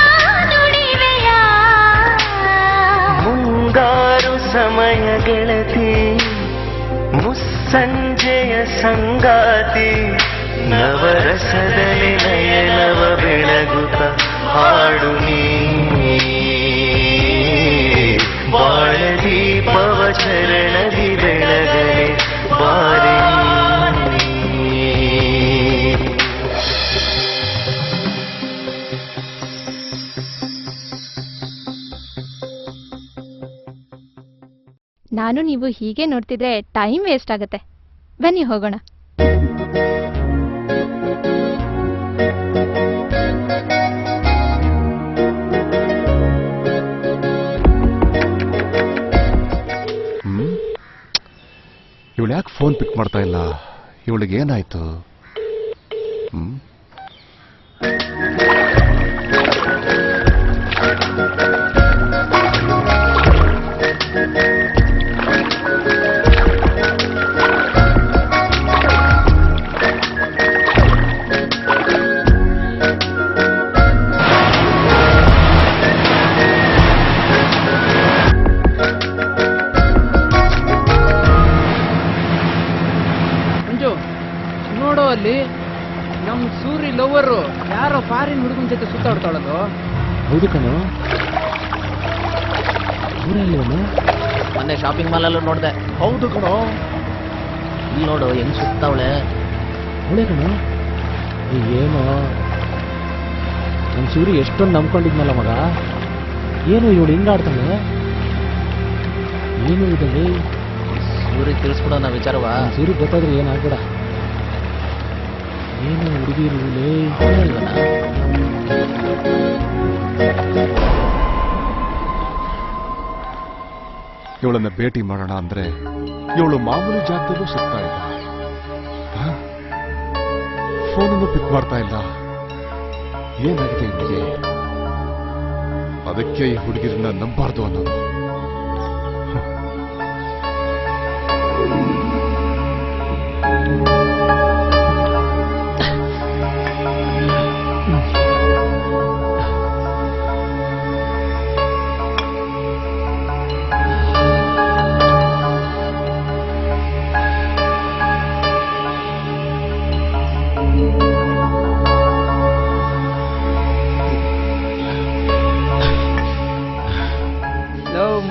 ನುಡಿವೆಯ ಮುಂಗಾರು ಸಮಯ ಗೆಳತಿ ಮುಸ್ಸಂಜೆಯ ಸಂಗಾತಿ ನವರಸದಲ್ಲಿ ನಯನವ ಬೆಳಗುತ್ತ ಹಾಡು ನೀ ಬಾಳದೀಪವ ಚರಣದಿ ಬೆಳಗಲೆ ಬಾರಿ ನಾನು ನೀವು ಹೀಗೆ ನೋಡ್ತಿದ್ರೆ ಟೈಮ್ ವೇಸ್ಟ್ ಆಗುತ್ತೆ. ಬನ್ನಿ ಹೋಗೋಣ. ಇವಳು ಯಾಕೆ ಫೋನ್ ಪಿಕ್ ಮಾಡ್ತಾ ಇಲ್ಲ? ಇವಳಿಗೆ ಏನಾಯ್ತು? ನೋಡೋ ಅಲ್ಲಿ ನಮ್ ಸೂರಿ ಲವರು ಯಾರೋ ಫಾರಿನ್ ಹುಡುಗನ ಜೊತೆ ಸುತ್ತಾಡ್ತಾಳದು. ಹೌದು ಕಣೋ, ಮೊನ್ನೆ ಶಾಪಿಂಗ್ ಮಾಲ್ ಅಲ್ಲೂ ನೋಡ್ದೆ. ಹೌದು ಕಣೋ, ಇಲ್ಲಿ ನೋಡು ಹೆಂಗ್ ಸುತ್ತಾವಳೆ. ಅವಳೆ ಕಣೋ. ಏನೋ ನಮ್ ಸೂರಿ ಎಷ್ಟೊಂದು ನಂಬ್ಕೊಂಡಿದ್ನಲ್ಲ ಮಗ, ಏನು ಇವಳು ಹಿಂಗಾಡ್ತಾಳೆ. ಏನು ಇದಲ್ಲಿ ಸೂರಿ ತಿಳಿಸ್ಬಿಡೋ ನಾ ವಿಚಾರವ. ಸೂರಿ ಗೊತ್ತಾದ್ರೆ ಏನಾಗ್ಬೇಡ. ಏನು ಹುಡುಗಿರು ಇವಳನ್ನ ಭೇಟಿ ಮಾಡೋಣ ಅಂದ್ರೆ ಇವಳು ಮಾಮೂಲಿ ಜಾಗದಲ್ಲೂ ಸಿಗ್ತಾ ಇಲ್ಲ, ಫೋನನ್ನು ಪಿಕ್ ಮಾಡ್ತಾ ಇಲ್ಲ. ಏನಾಗಿದೆ ಇವಳಿಗೆ? ಅದಕ್ಕೆ ಈ ಹುಡುಗಿರನ್ನ ನಂಬಾರ್ದು ಅನ್ನೋದು.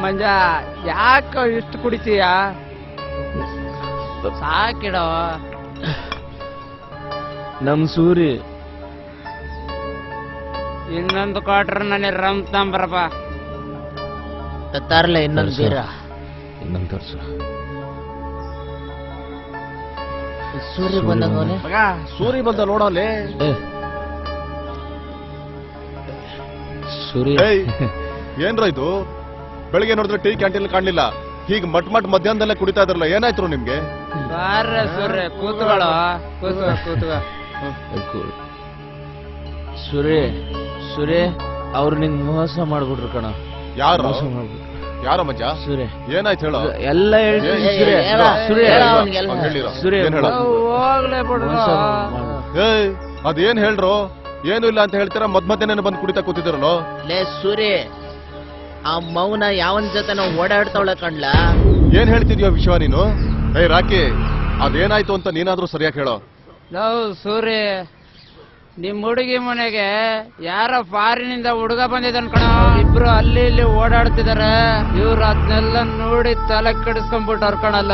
ಮಂಜ, ಯಾಕೋ ಇಷ್ಟು ಕುಡಿತೀಯ? ಸಾಕಿಡೋ. ನಮ್ ಸೂರಿ ಇನ್ನೊಂದು ಕ್ವಾರ್ಟರ್ ನನಗೆ ರಮ್ ತಂಬರಪ್ಪ. ತತ್ತಾರಲ್ಲ ಇನ್ನೊಂದು ಬೀರ. ಇನ್ನೊಂದು ತೋರ್ಸು. ಸೂರಿ ಬಂದಂಗವನೆ. ಸೂರಿ ಬಂದ ನೋಡೋಲೆ. ಸೂರಿ ಏನ್ರ ಇದು? ಬೆಳಿಗ್ಗೆ ನೋಡಿದ್ರೆ ಟೀ ಕ್ಯಾಂಟೀನ್ ಕಾಣ್ಲಿಲ್ಲ, ಹೀಗೆ ಮಟ್ ಮಧ್ಯಾಹ್ನದಲ್ಲೇ ಕುಡಿತಾ ಇದ್ರಲ್ಲ, ಏನಾಯ್ತು ನಿಮ್ಗೆ? ಸೂರ್ಯ ಕೂತ್ಕೊಳ್ಳೋ. ಕೂತ್ಕೋ. ಸೂರಿ ಸೂರಿ ಅವ್ರು ನಿಂಗ್ ಮೋಸ ಮಾಡ್ಬಿಟ್ರು ಕಣ. ಯಾರು ಮೋಸ ಮಾಡ್ಬಿಟ್ರು. ಯಾರೋ ಮಜ್ಜ? ಸೂರ್ಯ. ಏನಾಯ್ತು ಹೇಳೋ? ಎಲ್ಲ ಹೇಳ್ತೀನಿ ಸೂರ್ಯ. ಸೂರ್ಯ ಏನ್ ಹೇಳೋ? ಹೋಗ್ಲೇ ಬಿಡ್ರು. ಏಯ್ ಅದೇನ್ ಹೇಳ್ರು? ಏನು ಇಲ್ಲ ಅಂತ ಹೇಳ್ತೀರಾ, ಮಧ್ಯಾಹ್ನ ಬಂದು ಕುಡಿತಾ ಕೂತಿದ್ರಲ್ಲೋ. ಲೇ ಸೂರ್ಯ, ಆ ಮೌನ ಯಾವನ್ ಜೊತೆ ನಾವು ಓಡಾಡ್ತಾವಳ ಕಣ್ಲ. ಏನ್ ಹೇಳ್ತಿದ್ಯೋ ವಿಶ್ವ ನೀನು? ಏಯ್ ರಾಕಿ, ಅದೇನಾಯ್ತು ಅಂತ ನೀನಾದ್ರೂ ಸರಿಯಾಗಿ ಹೇಳೋ. ನಾವು ಸೂರ್ಯ, ನಿಮ್ ಹುಡುಗಿ ಮನೆಗೆ ಯಾರ ಫಾರಿನಿಂದ ಹುಡುಗ ಬಂದಿದ್ದಾನ ಕಣ. ಇಬ್ರು ಅಲ್ಲಿ ಇಲ್ಲಿ ಓಡಾಡ್ತಿದಾರೆ. ಇವ್ರು ಅದನ್ನೆಲ್ಲ ನೋಡಿ ತಲೆ ಕೆಡಿಸ್ಕೊಂಡ್ಬಿಟ್ಟಾರ ಕಣಲ್ಲ.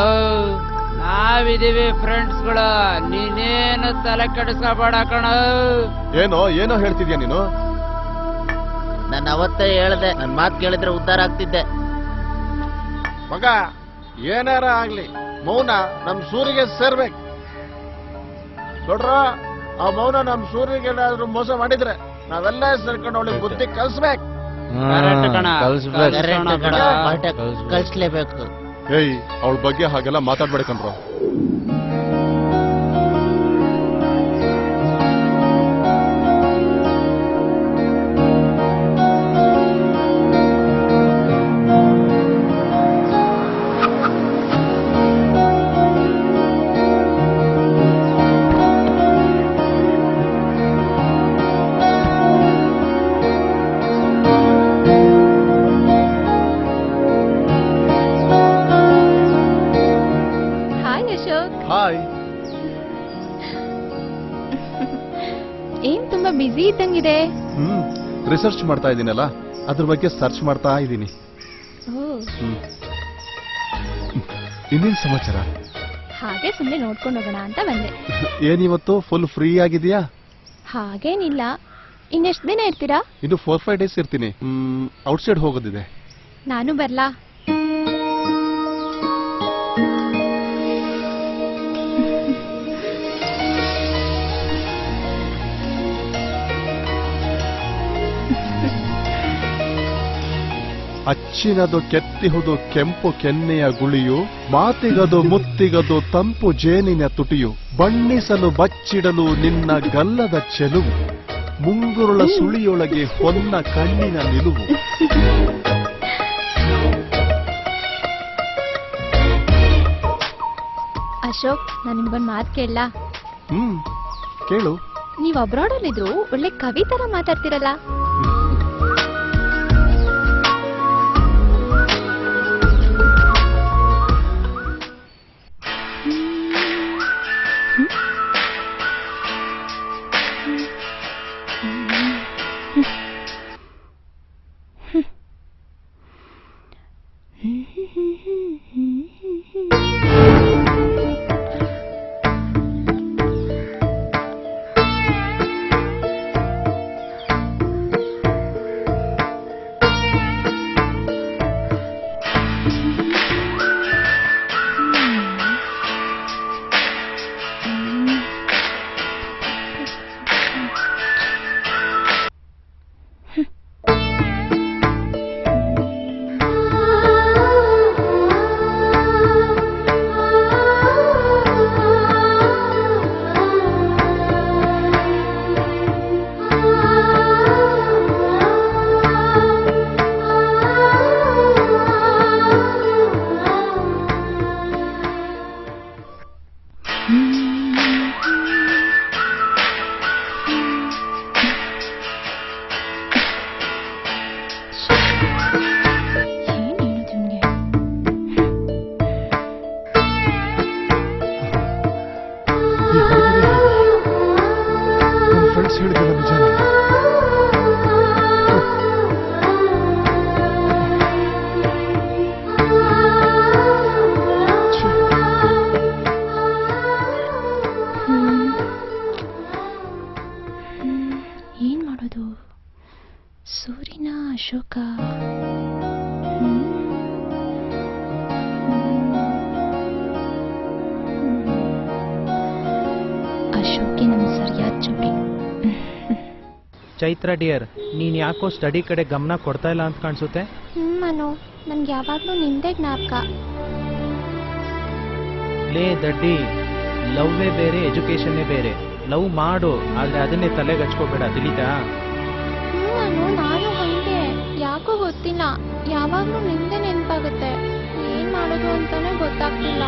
ನಾವಿದೀವಿ ಫ್ರೆಂಡ್ಸ್ಗಳು, ನೀನೇನು ತಲೆ ಕೆಡಿಸ್ಕೋಬೇಡ ಕಣ. ಏನೋ ಹೇಳ್ತಿದ್ಯಾ ನೀನು? ನಾನು ಅವತ್ತೇ ಹೇಳ್ದೆ, ನನ್ ಮಾತು ಕೇಳಿದ್ರೆ ಉದ್ಧಾರ ಆಗ್ತಿದ್ದೆ. ಮಗ ಏನಾರ ಆಗ್ಲಿ ಮೌನ ನಮ್ ಸೂರಿಗೆ ಸೇರ್ಬೇಕು. ನೋಡ್ರ, ಆ ಮೌನ ನಮ್ ಸೂರ್ಯಗೆ ಏನಾದ್ರು ಮೋಸ ಮಾಡಿದ್ರೆ ನಾವೆಲ್ಲ ಸೇರ್ಕೊಂಡು ಅವಳಿಗೆ ಬುದ್ಧಿ ಕಲ್ಸ್ಬೇಕು. ಕಲ್ಸ್ಲೇಬೇಕು. ಏಯ್ ಅವಳ ಬಗ್ಗೆ ಹಾಗೆಲ್ಲ ಮಾತಾಡ್ಬೇಕಂದ್ರು. ಹಾಯ್. ಏನ್ ತುಂಬಾ ಬಿಸಿ ಇದ್ದಂಗಿದೆ. ರಿಸರ್ಚ್ ಮಾಡ್ತಾ ಇದ್ದೀನಲ್ಲ, ಅದ್ರ ಬಗ್ಗೆ ಸರ್ಚ್ ಮಾಡ್ತಾ ಇದ್ದೀನಿ. ಇನ್ನೇನ್ ಸಮಾಚಾರ? ಹಾಗೆ ಸುಮ್ಮನೆ ನೋಡ್ಕೊಂಡು ಹೋಗೋಣ ಅಂತ ಬಂದೆ. ಏನಿವತ್ತು ಫುಲ್ ಫ್ರೀ ಆಗಿದೆಯಾ? ಹಾಗೇನಿಲ್ಲ. ಇನ್ನೆಷ್ಟು ದಿನ ಇರ್ತೀರಾ? ಇನ್ನು 4-5 ಡೇಸ್ ಇರ್ತೀನಿ. ಔಟ್ಸೈಡ್ ಹೋಗೋದಿದೆ. ನಾನು ಬರ್ಲಾ? ಅಚ್ಚಿನದು ಕೆತ್ತಿಹುದು ಕೆಂಪು ಕೆನ್ನೆಯ ಗುಳಿಯು, ಮಾತಿಗದು ಮುತ್ತಿಗದು ತಂಪು ಜೇನಿನ ತುಟಿಯು, ಬಣ್ಣಿಸಲು ಬಚ್ಚಿಡಲು ನಿನ್ನ ಗಲ್ಲದ ಚೆಲುವು, ಮುಂಗುರುಳ ಸುಳಿಯೊಳಗೆ ಹೊನ್ನ ಕಣ್ಣಿನ ನಿಲುವು. ಅಶೋಕ್, ನಾನು ನಿಮ್ಗೊಂದು ಮಾತು ಕೇಳಲಾ? ಕೇಳು. ನೀವು ಅಬ್ರಾಡಲ್ಲಿದ್ರು ಒಳ್ಳೆ ಕವಿ ತರ ಮಾತಾಡ್ತಿರಲ್ಲ. ಸೂರ್ಯನ ಅಶೋಕ ಅಶೋಕೆ ನಮ್ ಸರಿಯಾದ ಜೋಡಿ. ಚೈತ್ರ ಡಿಯರ್, ನೀನ್ ಯಾಕೋ ಸ್ಟಡಿ ಕಡೆ ಗಮನ ಕೊಡ್ತಾ ಇಲ್ಲ ಅಂತ ಕಾಣಿಸುತ್ತೆ. ಮನು, ನನ್ಗೆ ಯಾವಾಗ್ಲೂ ನಿಂದೆ ಜ್ಞಾಪಕ. ಲೇ ದಡ್ಡಿ, ಲವ್ವೇ ಬೇರೆ ಎಜುಕೇಶನ್ನೇ ಬೇರೆ. ಲವ್ ಮಾಡು, ಆದ್ರೆ ಅದನ್ನೇ ತಲೆಗೆ ಹಚ್ಕೋಬೇಡ, ತಿಳಿತಾ? ನಾನು ಹಂಗೆ ಯಾಕೋ ಗೊತ್ತಿಲ್ಲ, ಯಾವಾಗ್ಲೂ ನಿಂದೆ ನೆನಪಾಗುತ್ತೆ. ಏನ್ ಮಾಡೋದು ಅಂತಾನೆ ಗೊತ್ತಾಗ್ತಿಲ್ಲ.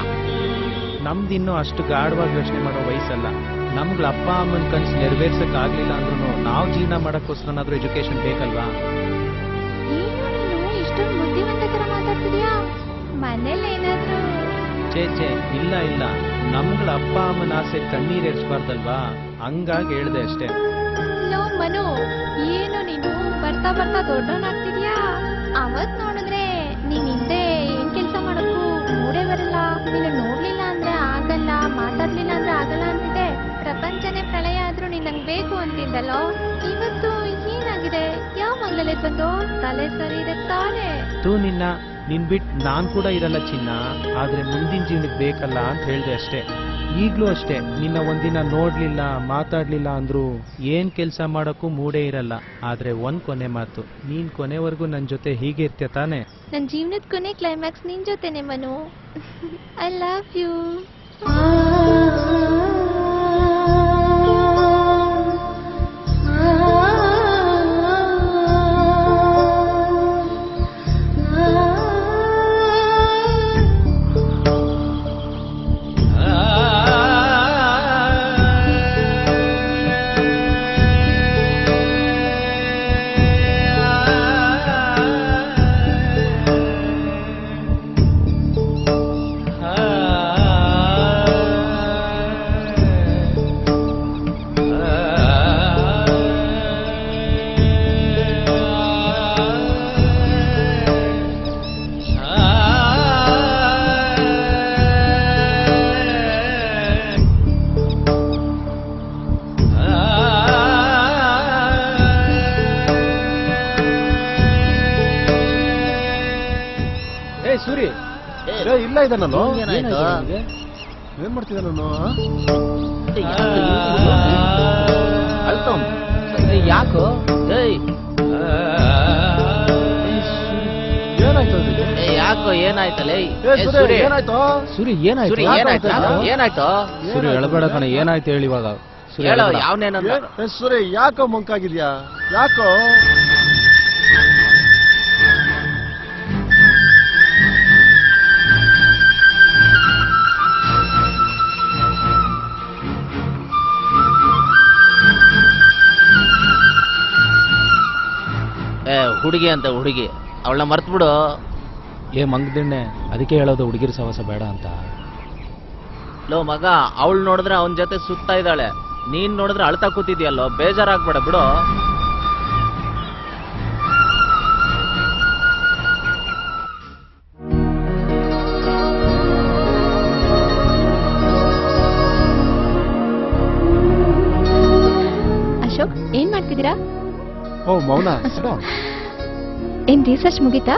ನಮ್ದಿನ್ನೂ ಅಷ್ಟು ಗಾಢವಾಗಿ ಯೋಚನೆ ಮಾಡೋ ವಯಸ್ಸಲ್ಲ. ನಮ್ಗಳ ಅಪ್ಪ ಅಮ್ಮನ ಕನ್ಸು ನೆರವೇರ್ಸಕ್ ಆಗ್ಲಿಲ್ಲ ಅಂದ್ರೂ ನಾವು ಜೀವನ ಮಾಡಕ್ಕೋಸ್ಕರನಾದ್ರೂ ಎಜುಕೇಶನ್ ಬೇಕಲ್ವಾ? ನೀನು ಇಷ್ಟೊಂದು ಬುದ್ಧಿವಂತ ತರ ಮಾತಾಡ್ತಿದ್ಯಾ? ಮನೇಲಿ ಏನಾದ್ರೂ? ಚೇ ಇಲ್ಲ ಇಲ್ಲ, ನಮ್ಗಳ ಅಪ್ಪ ಅಮ್ಮನ ಆಸೆ ಕಣ್ಣೀರ್ ಎರ್ಸ್ಬಾರ್ದಲ್ವಾ, ಹಂಗಾಗಿ ಹೇಳ್ದೆ ಅಷ್ಟೇ. ಲೋ ಮನು, ಏನು ನೀನು ಬರ್ತಾ ಬರ್ತಾ ದೊಡ್ಡವನಾಗ್ತಿದ್ಯಾ? ಅವತ್ ನೋಡಿದ್ರೆ ನೀನ್ ಹಿಂದೆ ಏನ್ ಕೆಲ್ಸ ಮಾಡಕ್ಕೂ ಮೂಡೇ ಬರಲ್ಲ. ನೀನು ನೋಡ್ಲಿಲ್ಲ ಅಂದ್ರೆ ಆಗಲ್ಲ, ಮಾತಾಡ್ಲಿಲ್ಲ ಅಂದ್ರೆ ಆಗಲ್ಲ ಅಂತಿದೆ. ಪ್ರಪಂಚನೇ ಪ್ರಳಯ ಆದ್ರೂ ನೀನ್ ನಂಗೆ ಬೇಕು ಅಂತಿದ್ದಲ್ಲೋ. ಇವತ್ತು ಏನಾಗಿದೆ? ಯಾವ ಮಗ್ಲಲ್ಲಿ ಬಂದು ತಲೆ ಸರಿ ಇದೆ ತಾನೆ? ನಿನ್ ಬಿಟ್ ನಾನ್ ಕೂಡ ಇರಲ್ಲ ಚಿನ್ನ, ಆದ್ರೆ ಮುಂದಿನ ಜೀವನಕ್ಕೆ ಬೇಕಲ್ಲ ಅಂತ ಹೇಳ್ದೆ ಅಷ್ಟೇ. ಈಗ್ಲೂ ಅಷ್ಟೇ, ನಿನ್ನ ಒಂದಿನ ನೋಡ್ಲಿಲ್ಲ ಮಾತಾಡ್ಲಿಲ್ಲ ಅಂದ್ರು ಏನ್ ಕೆಲ್ಸ ಮಾಡಕ್ಕೂ ಮೂಡೇ ಇರಲ್ಲ. ಆದ್ರೆ ಒಂದ್ ಕೊನೆ ಮಾತು, ನೀನ್ ಕೊನೆವರೆಗೂ ನನ್ ಜೊತೆ ಹೀಗೆ ಇರ್ತೀಯ ತಾನೆ? ನನ್ ಜೀವನದ ಕೊನೆ ಕ್ಲೈಮ್ಯಾಕ್ಸ್ ನಿನ್ ಜೊತೆನೆ Manu. I love you. Suri ಇಲ್ಲ ಇದೆ ನಾನು ಏನಾಯ್ತು? ಏನ್ ಮಾಡ್ತಿದ್ದೆ ನಾನು? ಯಾಕೋ ಯಾಕೋ ಏನಾಯ್ತಲ್ಲ? ಏನಾಯ್ತು ಸೂರಿ ಸೂರಿ ಏನಾಯ್ತು? ಸೂರಿ ಎಳಬೇಡ ಕಣ, ಏನಾಯ್ತು ಹೇಳಿ ಇವಾಗ. ಹೇಳೋ ಯಾವನೇನಂತ. ಸೂರಿ ಯಾಕೋ ಮಂಕಾಗಿದ್ಯಾ? ಯಾಕೋ? ಹುಡುಗಿ ಅಂತ ಹುಡುಗಿ, ಅವಳನ್ನ ಮರ್ತು ಬಿಡು. ಮಂಗದಿಣ್ಣೆ, ಅದಕ್ಕೆ ಹೇಳೋದು ಹುಡುಗಿರ ಸಹವಾಸ ಬೇಡ ಅಂತ. ಲೋ ಮಗ, ಅವಳು ನೋಡಿದ್ರೆ ಅವನ ಜೊತೆ ಸುತ್ತಾ ಇದ್ದಾಳೆ, ನೀನ್ ನೋಡಿದ್ರೆ ಅಳ್ತಾ ಕೂತಿದ್ಯಲ್ಲೋ, ಬೇಜಾರಾಗ್ಬೇಡ ಬಿಡು. ಅಶೋಕ್, ಏನ್ ಮಾಡ್ತಿದ್ದೀರಾ? ಓ ಮೌನ, ಏನ್ ರಿಸರ್ಚ್ ಮುಗಿತಾ?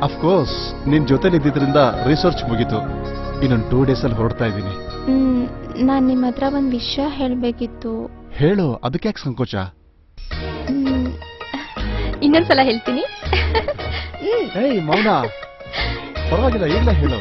ಅಫ್ಕೋರ್ಸ್, ನಿನ್ ಜೊತೆ ನಿಂತಿದ್ರಿಂದ ರಿಸರ್ಚ್ ಮುಗೀತು. ಇನ್ನೊಂದು 2 days ಅಲ್ಲಿ ಹೊರಡ್ತಾ ಇದ್ದೀನಿ. ನಾನ್ ನಿಮ್ಮ ಹತ್ರ ಒಂದ್ ವಿಷಯ ಹೇಳ್ಬೇಕಿತ್ತು. ಹೇಳು, ಅದಕ್ಕೆ ಯಾಕೆ ಸಂಕೋಚ? ಇನ್ನೊಂದ್ಸಲ ಹೇಳ್ತೀನಿ. ಏಯ್ ಮೌನ, ಪರವಾಗಿಲ್ಲ, ಈಗಲೇ ಹೇಳು.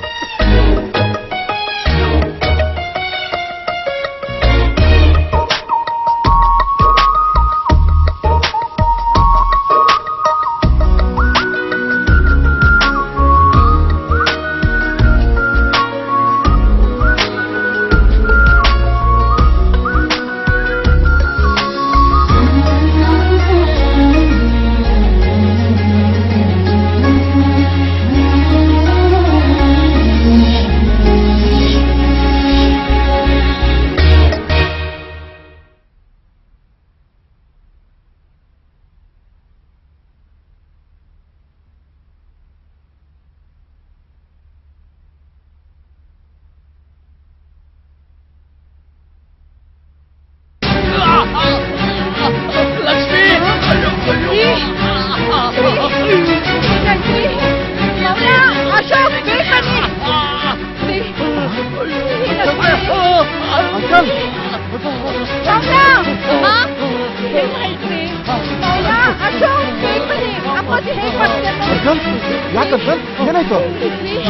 ಯಾಕಂಕಲ್, ಏನಾಯ್ತು?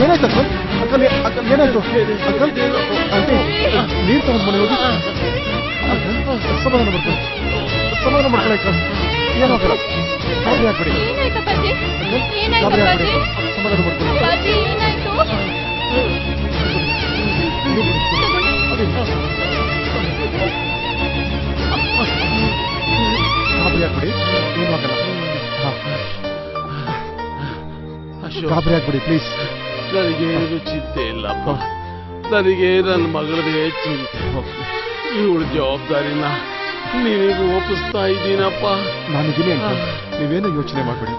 ಏನಾಯ್ತು ಅಂಕಲ್? ಅಂಕಲ್ ಏನಾಯ್ತು? ಅಂಕಲ್, ಆಂಟಿ, ನೀರು ತಗೊಂಡು ಮನೆ ಹೋಗಿ. ಸಮಾಧಾನ ಮಾಡ್ಕೊಳ್ಳಿ, ಸಮಾಧಾನ ಮಾಡ್ಕೊಳ್ಳಿ ಅಂಕಲ್. ಏನಾಗಲ್ಲ ಗಾಬರಿ ಆಗ್ಬೇಡಿ ಏನಾಯ್ತಪ್ಪಾಜಿ ಗಾಬರಿ ಏನಾಯ್ತಪ್ಪಾಜಿ ಆಗ್ಬೇಡಿ ಸಮಾಧಾನ ಮಾಡ್ಕೊಳ್ಳಿ ಅಪ್ಪಾಜಿ ಏನಾಯ್ತು ಗಾಬರಿ ಆಗ್ಬೇಡಿ ಏನೂ ಆಗಲ್ಲ ಗಾಬರಿ ಆಗ್ಬೇಡಿ ಪ್ಲೀಸ್ ನನಗೇನು ಚಿಂತೆ ಇಲ್ಲಪ್ಪ ನನಗೆ ನನ್ನ ಮಗಳದೇ ಚಿಂತೆ ಇವಳ ಜವಾಬ್ದಾರಿನ ನಿನಗೆ ಒಪ್ಪಿಸ್ತಾ ಇದ್ದೀನಪ್ಪ ನಾನಿದ್ದೀನಿ ಅಂತ ನೀವೇನು ಯೋಚನೆ ಮಾಡಬೇಡಿ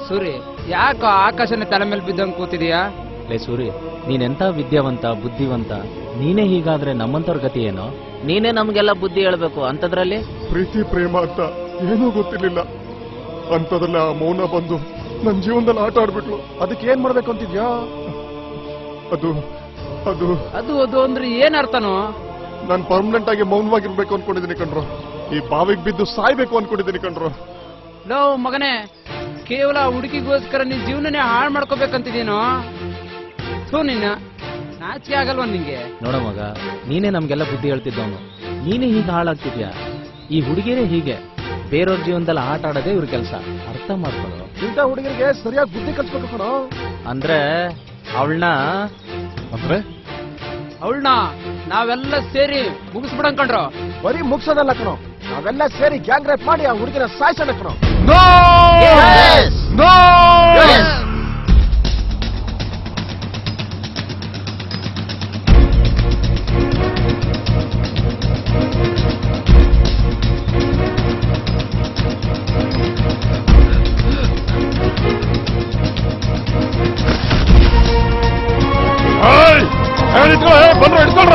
ಸೂರಿ ಯಾಕೋ ಆಕಾಶನ ತಲೆ ಮೇಲೆ ಬಿದ್ದಂಗ್ ಕೂತಿದೀಯಾ? ಲೇ ಸೂರಿ, ನೀನೆಂತ ವಿದ್ಯಾವಂತ ಬುದ್ಧಿವಂತ, ನೀನೇ ಹೀಗಾದ್ರೆ ನಮ್ಮಂತವ್ರ ಗತಿ ಏನೋ? ನೀನೇ ನಮ್ಗೆಲ್ಲ ಬುದ್ಧಿ ಹೇಳ್ಬೇಕು. ಅಂತದ್ರಲ್ಲಿ ಪ್ರೀತಿ ಪ್ರೇಮ ಅಂತ ಏನೂ ಗೊತ್ತಿರ್ಲಿಲ್ಲ, ಅಂತದ್ರಲ್ಲಿ ಆ ಮೌನ ಬಂದು ನನ್ನ ಜೀವನದಲ್ಲಿ ಆಟ ಆಡ್ಬಿಟ್ಲು. ಅದಕ್ಕೆ ಏನ್ ಮಾಡ್ಬೇಕು ಅಂತಿದ್ಯಾ? ಅದು ಅದು ಅದು ಅದು ಅಂದ್ರೆ ಏನ್ ಅರ್ಥನೋ? ನಾನು ಪರ್ಮನೆಂಟ್ ಆಗಿ ಮೌನವಾಗಿರ್ಬೇಕು ಅನ್ಕೊಂಡಿದ್ದೀನಿ ಕಣ್ರು. ಈ ಬಾವಿಗೆ ಬಿದ್ದು ಸಾಯ್ಬೇಕು ಅನ್ಕೊಂಡಿದ್ದೀನಿ ಕಣ್ರು. ಲೋ ಮಗನೇ, ಕೇವಲ ಹುಡುಗಿಗೋಸ್ಕರ ನಿನ್ ಜೀವನನೇ ಹಾಳು ಮಾಡ್ಕೋಬೇಕಂತಿದೀನೋ? ನಿನ್ನ ನಾಚಿಕೆ ಆಗಲ್ವ ನಿಂಗೆ? ನೋಡ ಮಗ, ನೀನೇ ನಮ್ಗೆಲ್ಲ ಬುದ್ಧಿ ಹೇಳ್ತಿದ್ದವನು, ನೀನೇ ಹೀಗೆ ಹಾಳಾಗ್ತಿದ್ಯಾ. ಈ ಹುಡುಗಿರೇ ಹೀಗೆ, ಬೇರೆಯವ್ರ ಜೀವನದಲ್ಲಿ ಆಟ ಆಡೋದೇ ಇವ್ರ ಕೆಲಸ. ಅರ್ಥ ಮಾಡ್ಕೊಳ್ಳೋ. ಇಂಥ ಹುಡುಗರಿಗೆ ಸರಿಯಾಗಿ ಬುದ್ಧಿ ಕಲ್ಸ್ಬೇಕು ಕಣೋ. ಅಂದ್ರೆ ಅವಳನ್ನ ನಾವೆಲ್ಲ ಸೇರಿ ಮುಗಿಸ್ಬಿಡಂಗ್ ಕಣ್ರೋ. ಬರೀ ಮುಗ್ಸೋದಲ್ಲ ಕಣೋ, ನಾವೆಲ್ಲ ಸೇರಿ ಗ್ಯಾಂಗ್ ರೇಪ್ ಮಾಡಿ ಆ ಹುಡುಗಿನ ಸಾಯಿಸೋಣ ಕಣೋ. ಬಂದ್ರು ಹಿಡ್ಕೊಳ್ರ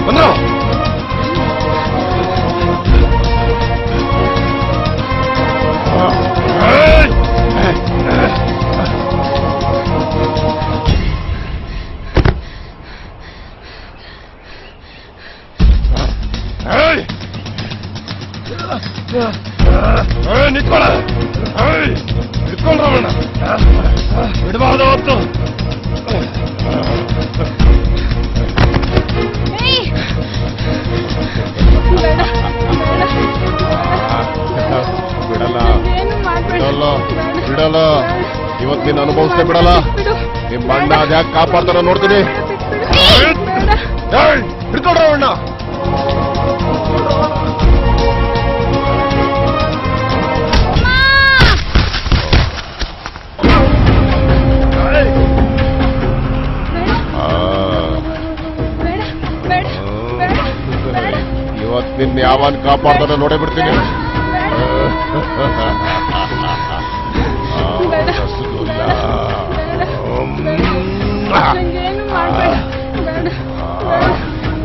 ಬಂದ್ರು. ನಿಂತ್ಕೊಳ ಹಿಡ್ಕೊಳ್ರವಣ್ಣ, ಬಿಡಬಾರ್ದು ಹೊತ್ತು. ಬಿಡಲ್ಲ, ಇವತ್ತು ನೀನು ಅನುಭವಿಸ್ತೇ ಬಿಡಲ್ಲ. ನಿಮ್ ಬಣ್ಣ ಅದ್ಯಾಕೆ ಕಾಪಾಡ್ತಾರ ನೋಡ್ತೀನಿ. ಹಿಡ್ಕೊಳ್ರ ಅಣ್ಣ. ಇವತ್ತು ನಿನ್ನ ಯಾವನ್ ಕಾಪಾಡ್ತಾರ ನೋಡೇ ಬಿಡ್ತೀನಿ.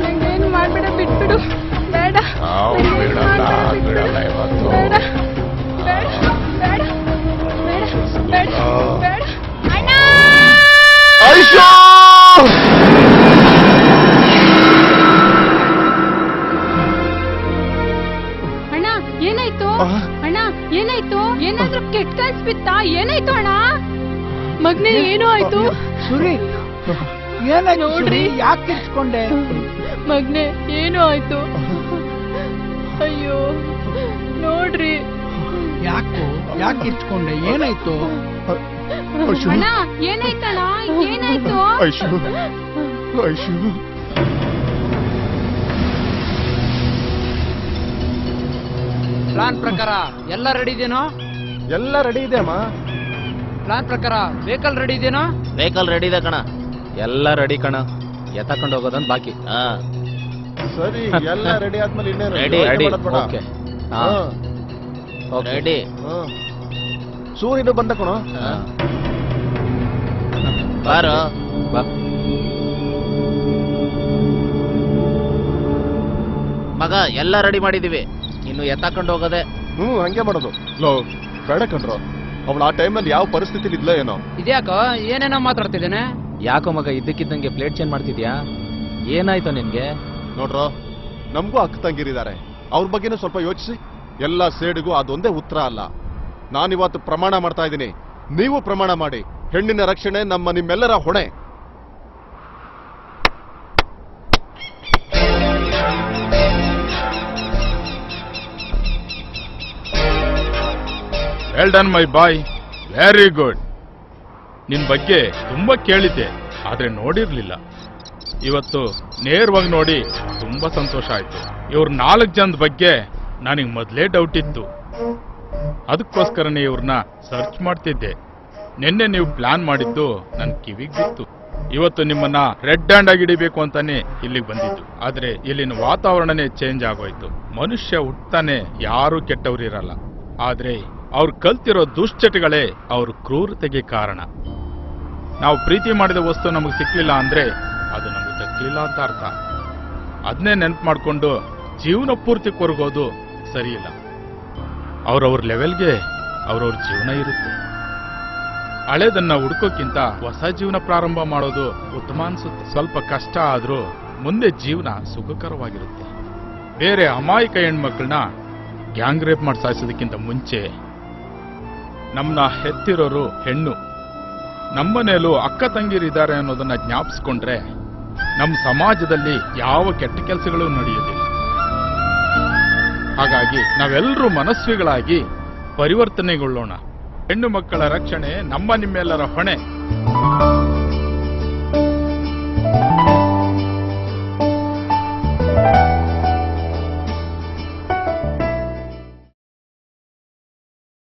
ನಂಗೇನು ಮಾಡ್ಬೇಡ, ಬಿಟ್ಬಿಡು. ಬೇಡ ಬಿಡಲ್ಲ ಇವತ್ತು. ಅಣ್ಣ ಏನಾಯ್ತು? ಅಣ್ಣ ಏನಾಯ್ತು? ಏನಾದ್ರೂ ಕೆಟ್ಟ ಕಲ್ಸ್ ಬಿತ್ತಾ? ಏನಾಯ್ತು ಅಣ್ಣ? ಮಗ್ನೆ ಏನೋ ಆಯ್ತು? ಸುರಿ ಏನಾಯ್ತು? ನೋಡ್ರಿ, ಯಾಕೆ ಕಿರ್ಚ್ಕೊಂಡೆ? ಮಗ್ನೆ ಏನೋ ಆಯ್ತು? ಅಯ್ಯೋ ನೋಡ್ರಿ. ಯಾಕೆ ಕಿರ್ಚ್ಕೊಂಡೆ? ಏನಾಯ್ತು? ಅಣ್ಣ ಏನಾಯ್ತಣ್ಣ? ಏನಾಯ್ತು? ಪ್ಲಾನ್ ಪ್ರಕಾರ ಎಲ್ಲ ರೆಡಿ ಇದೆನೋ? ಎಲ್ಲ ರೆಡಿ ಇದೆ ಅಮ್ಮ. ಪ್ಲಾನ್ ಪ್ರಕಾರ ವೆಹಿಕಲ್ ರೆಡಿ ಇದೆಯೋ? ವೆಹಿಕಲ್ ರೆಡಿ ಇದೆ ಕಣ, ಎಲ್ಲ ರೆಡಿ ಕಣ, ಎತ್ತಕೊಂಡು ಹೋಗೋದಂತ ಬಾಕಿ. ಸರಿ, ಎಲ್ಲ ರೆಡಿ ಆದ್ಮೇಲೆ ಇನ್ನೇನು ರೆಡಿ ಯೋಚ್ನೆ ರೆಡಿ ಮಾಡೋದ್ ಬೇಡ. ಓಕೆ ಹಾ. ರೆಡಿ. ಸೂರ್ಯನು ಬಂದ ಕಣೋ. ಬಾರೋ ಬಾ. ಮಗ ಎಲ್ಲ ರೆಡಿ ಮಾಡಿದೀವಿ, ಇನ್ನು ಎತ್ತಕೊಂಡು ಹೋಗೋದೆ. ಹಂಗೆ ಮಾಡೋದು. ಲೋ ಬೇಡ ಕಣ್ರೋ, ಅವಳು ಆ ಟೈಮಲ್ಲಿ ಯಾವ ಪರಿಸ್ಥಿತಿಲಿ ಇದ್ಲೋ ಏನೋ. ಇದ್ಯಾಕೋ ಏನೇನೋ ಮಾತಾಡ್ತಿದ್ದೇನೆ? ಯಾಕೋ ಮಗ ಇದ್ದಕ್ಕಿದ್ದಂಗೆ ಪ್ಲೇಟ್ ಚೇಂಜ್ ಮಾಡ್ತಿದ್ಯಾ? ಏನಾಯ್ತು ನಿನ್ಗೆ? ನೋಡ್ರೋ, ನಮಗೂ ಅಕ್ಕ ತಂಗಿರಿದ್ದಾರೆ, ಅವ್ರ ಬಗ್ಗೆನೂ ಸ್ವಲ್ಪ ಯೋಚಿಸಿ. ಎಲ್ಲ ಸೇಡಿಗೂ ಅದೊಂದೇ ಉತ್ತರ ಅಲ್ಲ. ನಾನಿವತ್ತು ಪ್ರಮಾಣ ಮಾಡ್ತಾ ಇದ್ದೀನಿ, ನೀವು ಪ್ರಮಾಣ ಮಾಡಿ. ಹೆಣ್ಣಿನ ರಕ್ಷಣೆ ನಿಮ್ಮೆಲ್ಲರ ಹೊಣೆ. Well done my boy, very good. ನಿನ್ ಬಗ್ಗೆ ತುಂಬಾ ಕೇಳಿದ್ದೆ, ಆದ್ರೆ ನೋಡಿರ್ಲಿಲ್ಲ. ಇವತ್ತು ನೇರವಾಗಿ ನೋಡಿ ತುಂಬಾ ಸಂತೋಷ ಆಯ್ತು. ಇವ್ರ 4 ಜನದ ಬಗ್ಗೆ ನನಗೆ ಮೊದಲೇ ಡೌಟ್ ಇತ್ತು, ಅದಕ್ಕೋಸ್ಕರನೇ ಇವ್ರನ್ನ ಸರ್ಚ್ ಮಾಡ್ತಿದ್ದೆ. ನಿನ್ನೆ ನೀವು ಪ್ಲಾನ್ ಮಾಡಿದ್ದು ನನ್ನ ಕಿವಿಗೆ ಬಿತ್ತು. ಇವತ್ತು ನಿಮ್ಮನ್ನ ರೆಡ್ ಹ್ಯಾಂಡ್ ಆಗಿ ಹಿಡಿಬೇಕು ಅಂತಾನೆ ಇಲ್ಲಿಗೆ ಬಂದಿದ್ದು. ಆದ್ರೆ ಇಲ್ಲಿನ ವಾತಾವರಣನೇ ಚೇಂಜ್ ಆಗೋಯ್ತು. ಮನುಷ್ಯ ಹುಟ್ತಾನೆ ಯಾರು ಕೆಟ್ಟವರಿರಲ್ಲ, ಆದ್ರೆ ಅವ್ರು ಕಲ್ತಿರೋ ದುಶ್ಚಟಗಳೇ ಅವ್ರ ಕ್ರೂರತೆಗೆ ಕಾರಣ. ನಾವು ಪ್ರೀತಿ ಮಾಡಿದ ವಸ್ತು ನಮಗೆ ಸಿಕ್ಲಿಲ್ಲ ಅಂದ್ರೆ ಅದು ನಮಗೆ ದಕ್ಕಲಿಲ್ಲ ಅಂತ ಅರ್ಥ. ಅದನ್ನೇ ನೆನ್ಪು ಮಾಡ್ಕೊಂಡು ಜೀವನ ಪೂರ್ತಿ ಕೊರಗೋದು ಸರಿಯಿಲ್ಲ. ಅವ್ರವ್ರ ಲೆವೆಲ್ಗೆ ಅವ್ರವ್ರ ಜೀವನ ಇರುತ್ತೆ. ಹಳೇದನ್ನ ಹುಡ್ಕೋಕ್ಕಿಂತ ಹೊಸ ಜೀವನ ಪ್ರಾರಂಭ ಮಾಡೋದು ಉತ್ತಮ ಅನ್ಸುತ್ತೆ. ಸ್ವಲ್ಪ ಕಷ್ಟ ಆದ್ರೂ ಮುಂದೆ ಜೀವನ ಸುಖಕರವಾಗಿರುತ್ತೆ. ಬೇರೆ ಅಮಾಯಕ ಹೆಣ್ಮಕ್ಳನ್ನ ಗ್ಯಾಂಗ್ ರೇಪ್ ಮಾಡಿ ಸಾಯಿಸೋದಕ್ಕಿಂತ ಮುಂಚೆ ನಮ್ಮನ್ನ ಹೆತ್ತಿರೋರು ಹೆಣ್ಣು, ನಮ್ಮನೇಲೂ ಅಕ್ಕ ತಂಗಿರಿದ್ದಾರೆ ಅನ್ನೋದನ್ನ ಜ್ಞಾಪಿಸ್ಕೊಂಡ್ರೆ ನಮ್ಮ ಸಮಾಜದಲ್ಲಿ ಯಾವ ಕೆಟ್ಟ ಕೆಲಸಗಳು ನಡೆಯೋದಿಲ್ಲ. ಹಾಗಾಗಿ ನಾವೆಲ್ಲರೂ ಮನಸ್ವಿಗಳಾಗಿ ಪರಿವರ್ತನೆಗೊಳ್ಳೋಣ. ಹೆಣ್ಣು ಮಕ್ಕಳ ರಕ್ಷಣೆ ನಿಮ್ಮೆಲ್ಲರ ಹೊಣೆ.